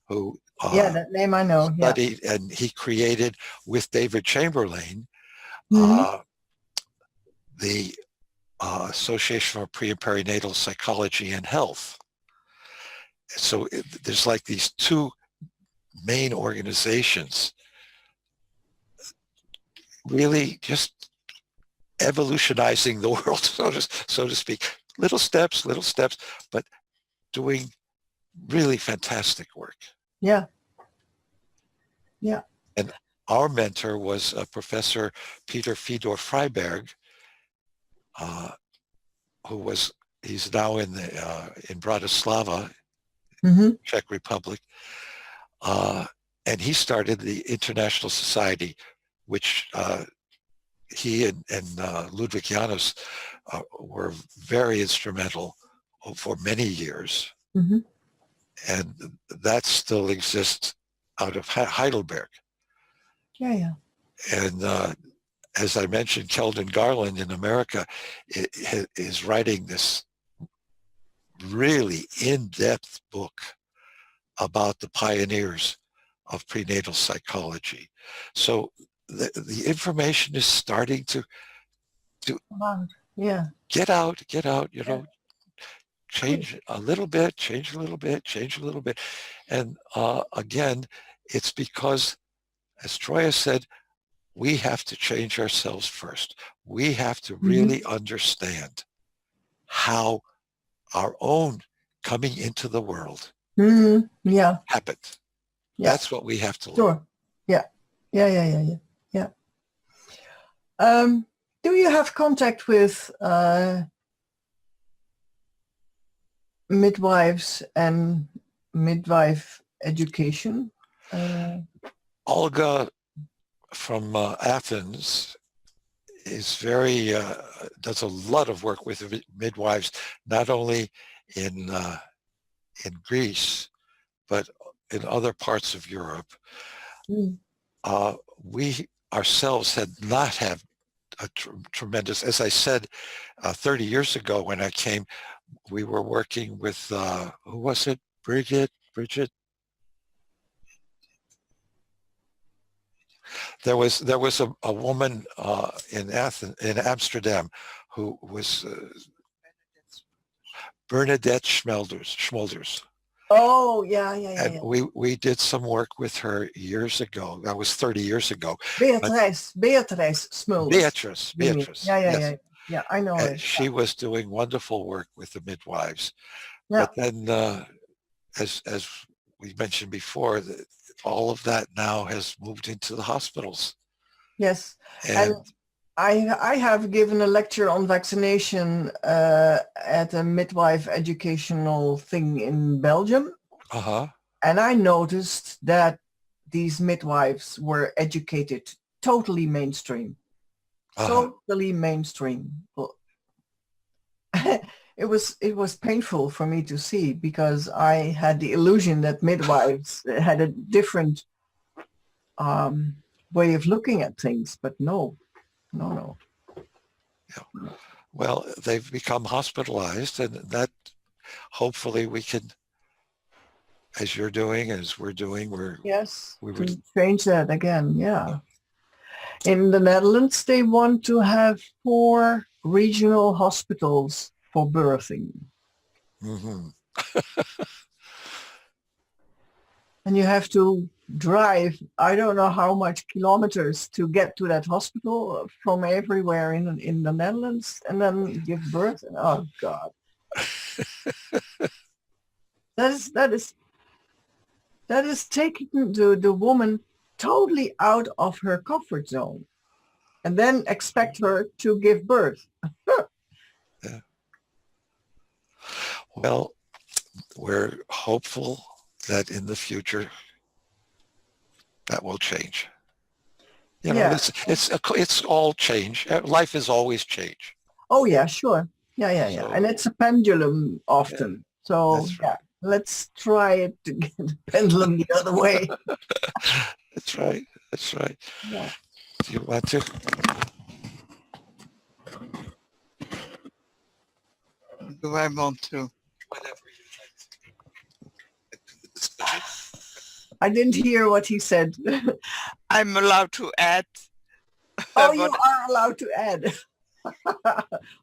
who that name I know. studied, and he created with David Chamberlain the Association for Pre and Perinatal Psychology and Health. So there's like these two main organizations really just evolutionizing the world, so to speak. Little steps, but doing really fantastic work. Yeah. And our mentor was Professor Peter Fedor Freiberg, he's now in Bratislava, Czech Republic, and he started the International Society, which he and Ludwig Janus were very instrumental for many years, and that still exists out of Heidelberg. And as I mentioned, Keldon Garland in America is writing this really in-depth book about the pioneers of prenatal psychology. So the information is starting to get out, change a little bit. And again, it's because, as Troya said, we have to change ourselves first. We have to really understand how our own coming into the world happened. That's what we have to learn. Sure. Yeah. Do you have contact with midwives and midwife education? Olga from Athens is does a lot of work with midwives, not only in Greece, but in other parts of Europe. We ourselves had not had a tremendous, as I said, 30 years ago when I came, we were working with, who was it? Bridget? There was a woman in Amsterdam, who was Bernadette Schmolders. Oh, yeah. And we did some work with her years ago. That was 30 years ago. Beatrice Smulders. Beatrice. Yeah. Yeah, I know her. She was doing wonderful work with the midwives. Yeah. But then, as we mentioned before, all of that now has moved into the hospitals. Yes. And I have given a lecture on vaccination at a midwife educational thing in Belgium. And I noticed that these midwives were educated totally mainstream. Totally mainstream. It was painful for me to see, because I had the illusion that midwives had a different way of looking at things, but no. no. Yeah. Well, they've become hospitalized, and that hopefully we can, as you're doing, as we're doing, Yes, we to would. change that again, yeah. In the Netherlands, they want to have 4 regional hospitals for birthing. Mm-hmm. And you have to drive, I don't know how much kilometers to get to that hospital from everywhere in the Netherlands and then give birth. Oh God. That is taking the woman totally out of her comfort zone and then expect her to give birth. Yeah. Well, we're hopeful that in the future that will change. You know, Yeah. it's all change. Life is always change. Oh yeah, sure. Yeah. So, And it's a pendulum yeah, often. So that's yeah, right. let's try it to get the pendulum the other way. That's right. That's right. Yeah. Do you want to? Do I want to? Whatever you like. I didn't hear what he said. I'm allowed to add. Oh, you But are allowed to add.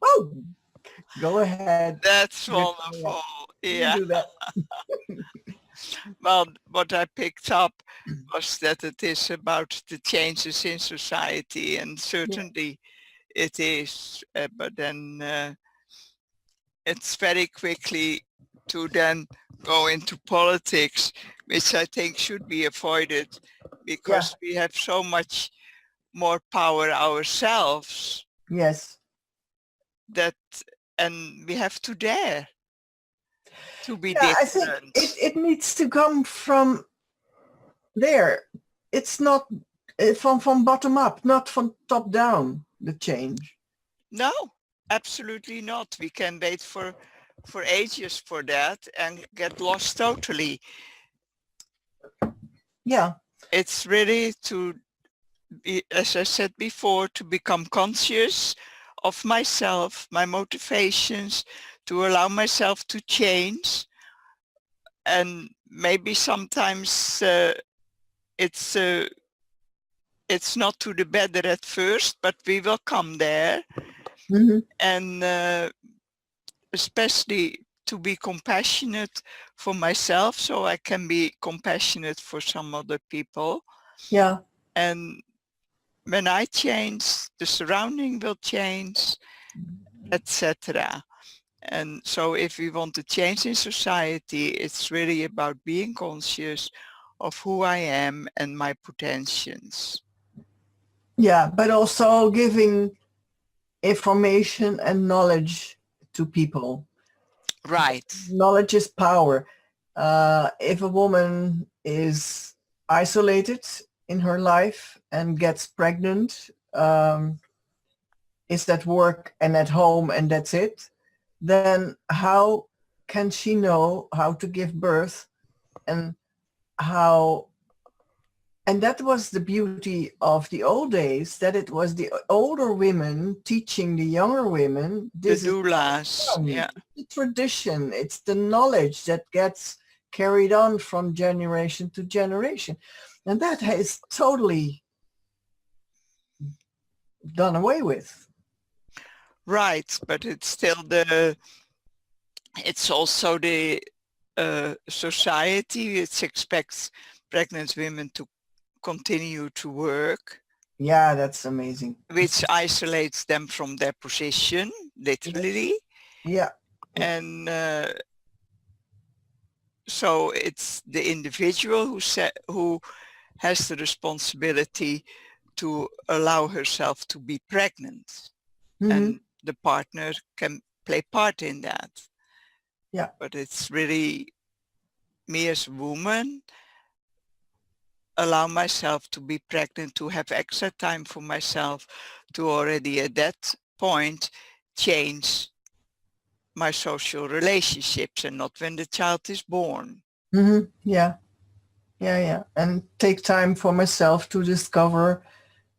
Oh, go ahead. that's Yeah, wonderful. you Yeah. do that. Well, what I picked up was that it is about the changes in society, and certainly it is. But then it's very quickly to then go into politics, which I think should be avoided because we have so much more power ourselves Yes. that, and we have to dare to be Yeah, I think different. it needs to come from there. It's not from bottom up, not from top down, the change. No, absolutely not. We can wait for ages for that and get lost totally. Yeah. It's really to be, as I said before, to become conscious of myself, my motivations, to allow myself to change. And maybe sometimes it's not to the better at first, but we will come there. Mm-hmm. And especially to be compassionate for myself so I can be compassionate for some other people. Yeah. And when I change, the surrounding will change, etc. And so if we want to change in society, it's really about being conscious of who I am and my potentials. Yeah, but also giving information and knowledge to people. Right. Knowledge is power. If a woman is isolated in her life and gets pregnant, is at work and at home and that's it, then how can she know how to give birth and how? And that was the beauty of the old days, that it was the older women teaching the younger women. This the doulas, yeah. It's the tradition, it's the knowledge that gets carried on from generation to generation. And that is totally done away with. Right, but it's still it's also the society which expects pregnant women to continue to work. Yeah, that's amazing. Which isolates them from their position, literally. Yeah. And so it's the individual who has the responsibility to allow herself to be pregnant. Mm-hmm. And the partner can play part in that. Yeah. But it's really me as a woman, allow myself to be pregnant, to have extra time for myself, to already at that point change my social relationships, and not when the child is born. Mm-hmm. Yeah. And take time for myself to discover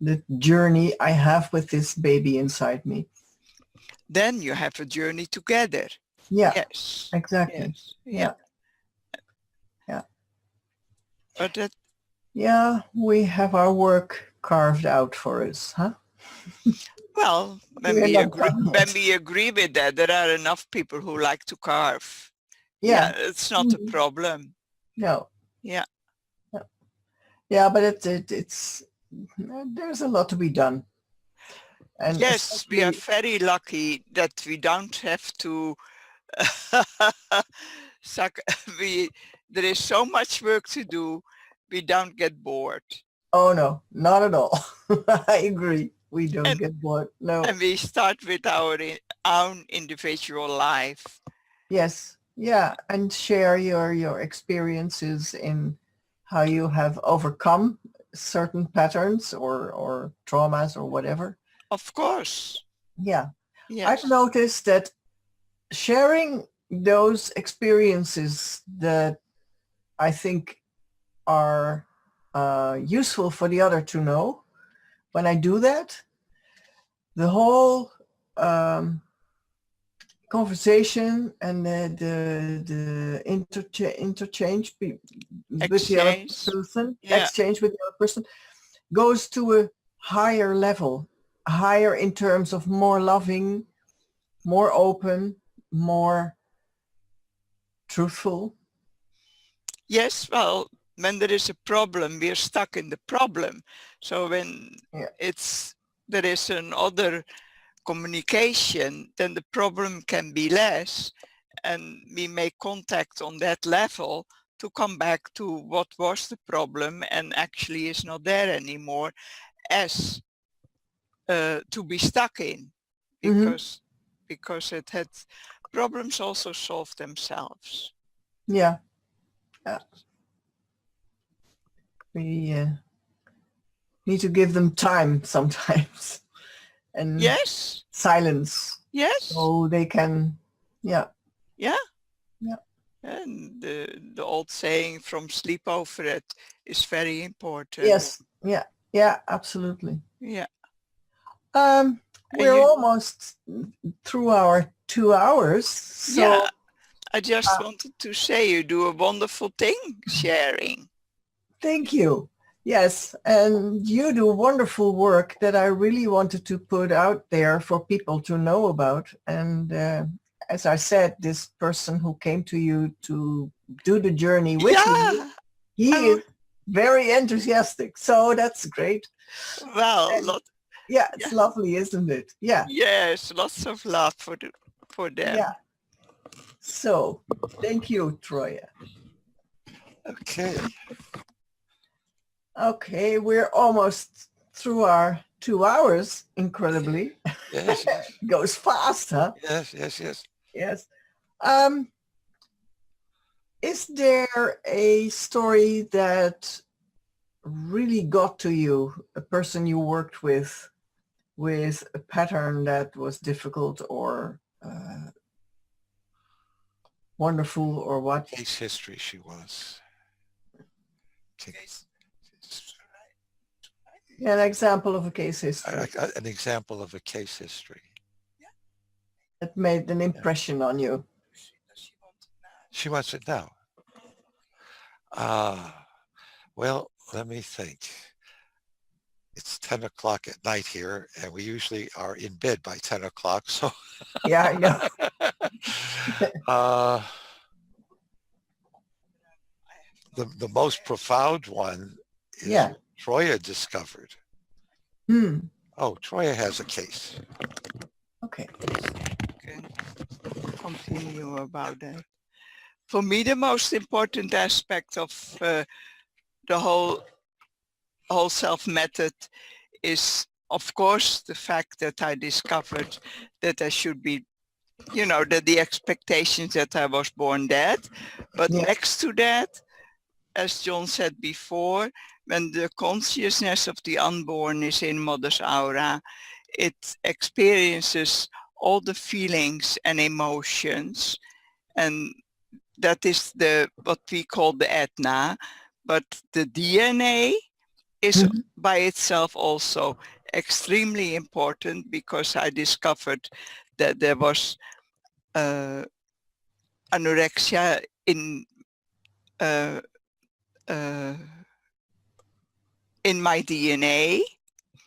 the journey I have with this baby inside me. Then you have a journey together. Yeah, Yes. exactly. Yes. Yeah. Yeah. But that, Yeah, we have our work carved out for us, huh? well, We're not done when yet. we agree with that, there are enough people who like to carve. Yeah. It's not a Mhm. problem. No. Yeah. Yeah, but it's there's a lot to be done. And Yes, we are especially, very lucky that we don't have to suck. There is so much work to do. We don't get bored. oh no, not at all. I agree. We don't And, get bored. No. and we start with our own individual life. Yes. Yeah. And share your experiences in how you have overcome certain patterns or traumas or whatever. Of course. Yeah. I've Yes. noticed that sharing those experiences that I think are useful for the other to know, when I do that, the whole conversation and the interchange with the other Exchange. person, Yeah. exchange with the other person, goes to a higher level, higher in terms of more loving, more open, more truthful. Yes. Well, when there is a problem, we are stuck in the problem. So when Yeah. there is another communication, then the problem can be less, and we make contact on that level to come back to what was the problem and actually is not there anymore, as to be stuck in, Mm-hmm. because it had problems also solve themselves. Yeah. We need to give them time sometimes and Yes. silence Yes. so they can, yeah. Yeah. Yeah. And the old saying from sleep over it is very important. Yes. Yeah. Yeah, absolutely. Yeah. Um, And we're almost through our 2 hours. So yeah, I just wanted to say you do a wonderful thing sharing. thank you. Yes. And you do wonderful work that I really wanted to put out there for people to know about. And as I said, this person who came to you to do the journey with you, Yeah. he is very enthusiastic. So that's great. Well, Yeah, it's lovely, isn't it? Yeah. yes, lots of love for them. Yeah. So thank you, Troya. Okay. Okay, we're almost through our 2 hours, incredibly. Yes, yes, Goes fast, huh? yes, yes, yes. Yes. Is there a story that really got to you, a person you worked with a pattern that was difficult or wonderful or what? Case history she was. An example of a case history An example of a case history. that made an impression on you. She wants it now. Well, let me think. It's 10 o'clock at night here, and we usually are in bed by 10 o'clock. So Yeah, I know. The most profound one is Yeah. Troya discovered. Oh, Troya has a case. Okay. Can continue about that. For me, the most important aspect of the whole self method is, of course, the fact that I discovered that I should be, that the expectations that I was born dead. But next to that, as John said before, when the consciousness of the unborn is in mother's aura, it experiences all the feelings and emotions, and that is what we call the Etna. But the DNA is Mhm. by itself also extremely important, because I discovered that there was anorexia uh, uh, in my DNA.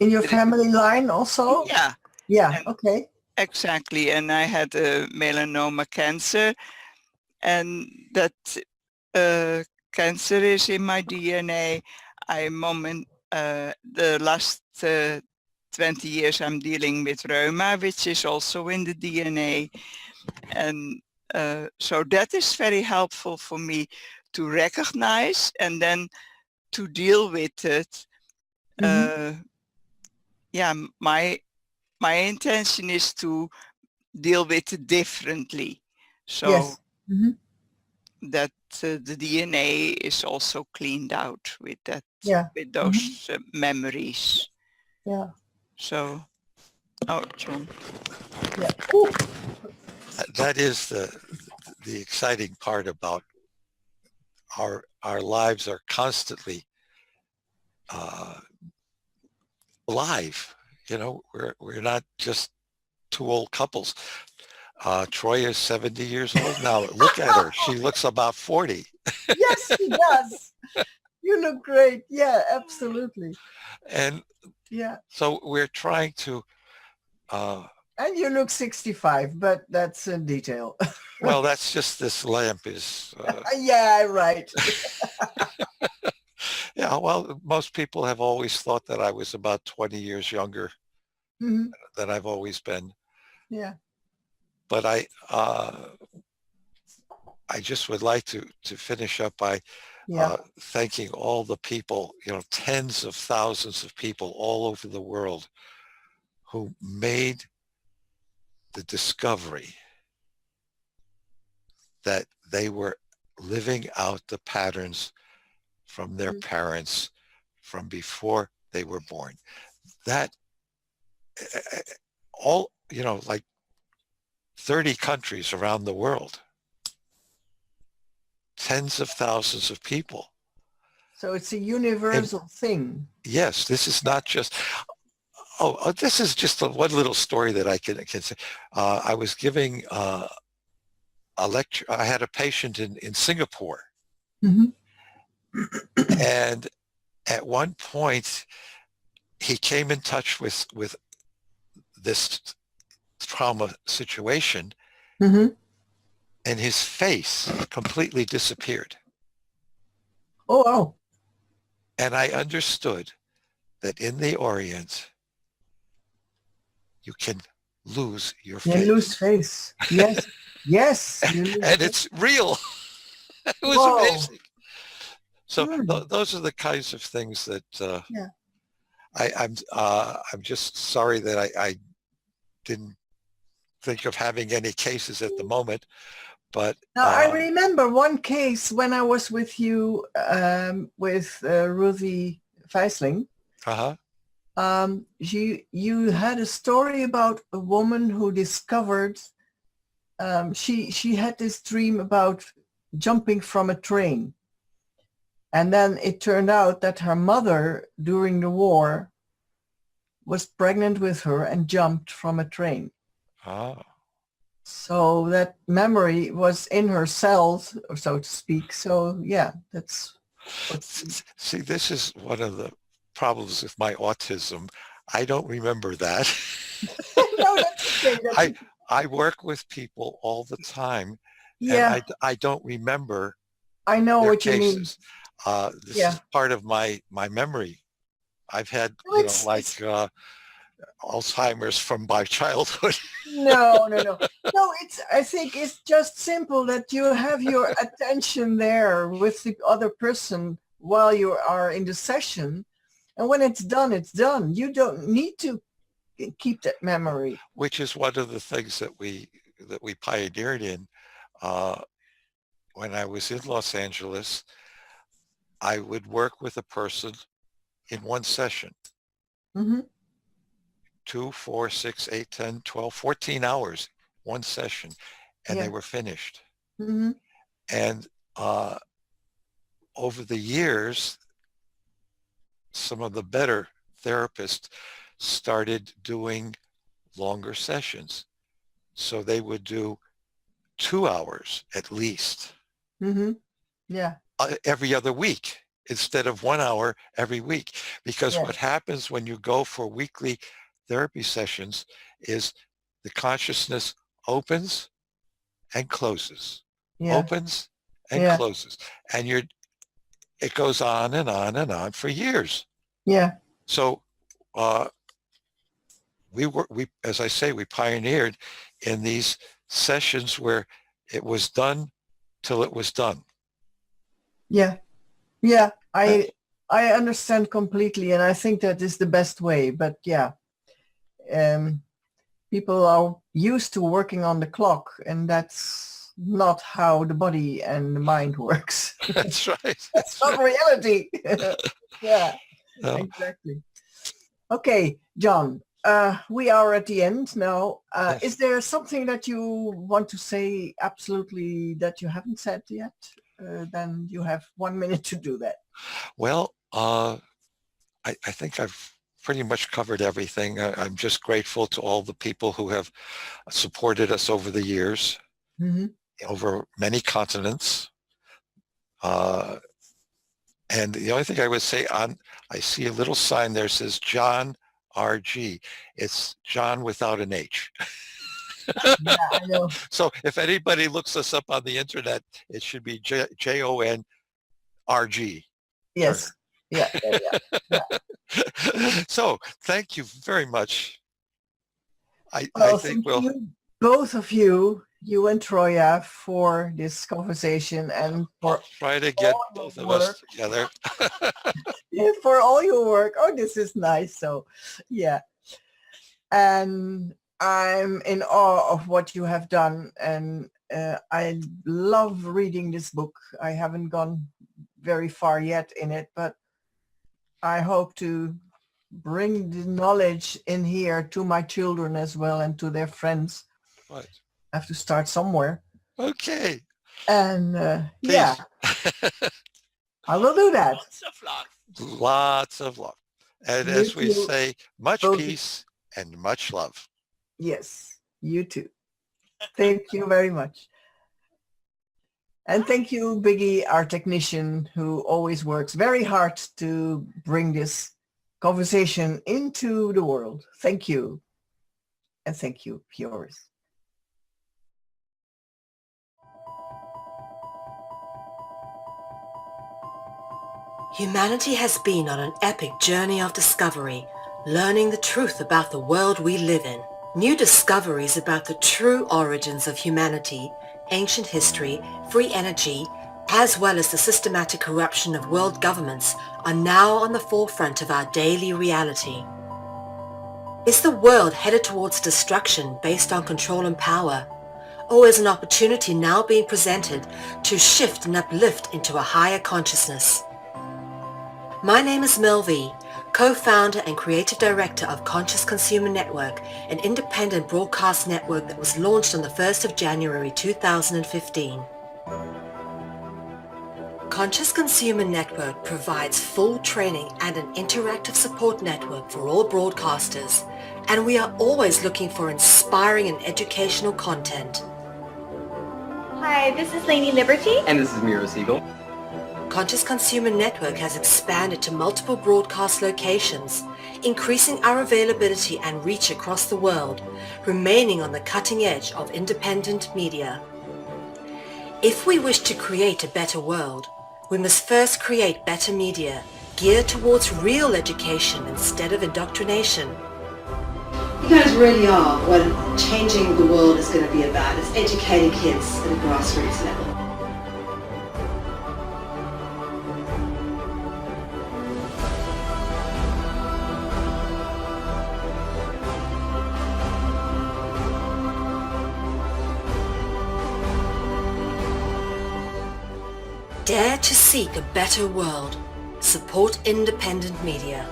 In your family line also? Yeah, Yeah, and okay. exactly. And I had a melanoma cancer, and that cancer is in my DNA. The last 20 years I'm dealing with reuma, which is also in the DNA. And so that is very helpful for me to recognize and then to deal with it. Mhm. Yeah, my intention is to deal with it differently, so Yes. Mhm. that the DNA is also cleaned out with that, Yeah. with Mhm. those memories. Yeah. So, oh, John. Yeah. Ooh. That is the exciting part about our lives are constantly uh, alive. You know, we're not just two old couples. Troy is 70 years old now. Look at her. She looks about 40. Yes, she does. You look great. Yeah, absolutely. And Yeah. so we're trying to, uh, And you look 65, but that's a detail. well, that's just this lamp is, Yeah, right. yeah, well, most people have always thought that I was about 20 years younger Mhm. than I've always been. Yeah. But I just would like to finish up by Yeah. thanking all the people, you know, tens of thousands of people all over the world who made the discovery that they were living out the patterns from their Mhm. parents from before they were born. That all, you know, like 30 countries around the world, tens of thousands of people. So it's a And universal thing. yes, this is not just, this is just one little story that I can say. I was giving a lecture. I had a patient in Singapore. Mhm. And at one point, he came in touch with this trauma situation, Mhm. and his face completely disappeared. Oh, wow. And I understood that in the Orient, you can lose your You lose face. face. Yes. Yes, you lose And face. it's real. It was Whoa. amazing. So Hmm. those are the kinds of things that Yeah. I'm just sorry that I didn't think of having any cases at the moment, but Now, I remember one case when I was with you with Ruthie Feisling. uh-huh. You had a story about a woman who discovered she had this dream about jumping from a train. And then it turned out that her mother during the war was pregnant with her and jumped from a train. Oh. So that memory was in her cells, or so to speak. So yeah, that's what's. See, this is one of the problems with my autism. I don't remember that. No, that's okay. That's I okay. I work with people all the time, and Yeah, I don't remember I know their what you mean. cases. This Yeah. is part of my memory. I've had, No, it's Alzheimer's from my childhood. no. No, it's I think it's just simple that you have your attention there with the other person while you are in the session. And when it's done, it's done. You don't need to keep that memory. Which is one of the things that we pioneered in. Uh, when I was in Los Angeles, I would work with a person in one session, Hmm. 2, 4, 6, 8, 10, 12, 14 hours, one session, and they Yeah. were finished. Hmm. And over the years, some of the better therapists started doing longer sessions. So they would do 2 hours at least Mm-hmm. Yeah. Every other week instead of 1 hour every week. Because Yeah. what happens when you go for weekly therapy sessions is the consciousness opens and closes, Yeah. opens and Yeah. closes. And it goes on and on and on for years. Yeah. So we, as I say, we pioneered in these sessions where it was done till it was done. Yeah. Yeah. I understand completely, and I think that is the best way. But yeah, people are used to working on the clock, and that's not how the body and the mind works. That's right. That's not reality. Yeah, No. exactly. Okay, John, we are at the end now. Yes. Is there something that you want to say absolutely that you haven't said yet? Then you have 1 minute to do that. Well, I think I've pretty much covered everything. I'm just grateful to all the people who have supported us over the years, Mm-hmm. over many continents. And the only thing I would say I see a little sign there says John RG. It's John without an H. Yeah, I know. So if anybody looks us up on the internet, it should be JONRG. Yes. Yeah. So thank you very much. I Well, think thank you, both of you and Troya, for this conversation and for try to get all both your of us work. together. For all your work. Oh, this is nice. So, yeah. And I'm in awe of what you have done. And I love reading this book. I haven't gone very far yet in it, but I hope to bring the knowledge in here to my children as well and to their friends. Right. I have to start somewhere. Okay. And yeah, I will do that. Lots of love. Lots of love. And You as we too. say, much Both. peace and much love. Yes, you too. Thank you very much. And thank you, Biggie, our technician, who always works very hard to bring this conversation into the world. Thank you. And thank you, yours. Humanity has been on an epic journey of discovery, learning the truth about the world we live in. New discoveries about the true origins of humanity, ancient history, free energy, as well as the systematic corruption of world governments are now on the forefront of our daily reality. Is the world headed towards destruction based on control and power? Or is an opportunity now being presented to shift and uplift into a higher consciousness? My name is Mel V, co-founder and creative director of Conscious Consumer Network, an independent broadcast network that was launched on the 1st of January 2015. Conscious Consumer Network provides full training and an interactive support network for all broadcasters, and we are always looking for inspiring and educational content. Hi, this is Lainey Liberty. And this is Mira Siegel. Conscious Consumer Network has expanded to multiple broadcast locations, increasing our availability and reach across the world, remaining on the cutting edge of independent media. If we wish to create a better world, we must first create better media, geared towards real education instead of indoctrination. You guys really are what changing the world is going to be about. It's educating kids at a grassroots level. Dare to seek a better world. Support independent media.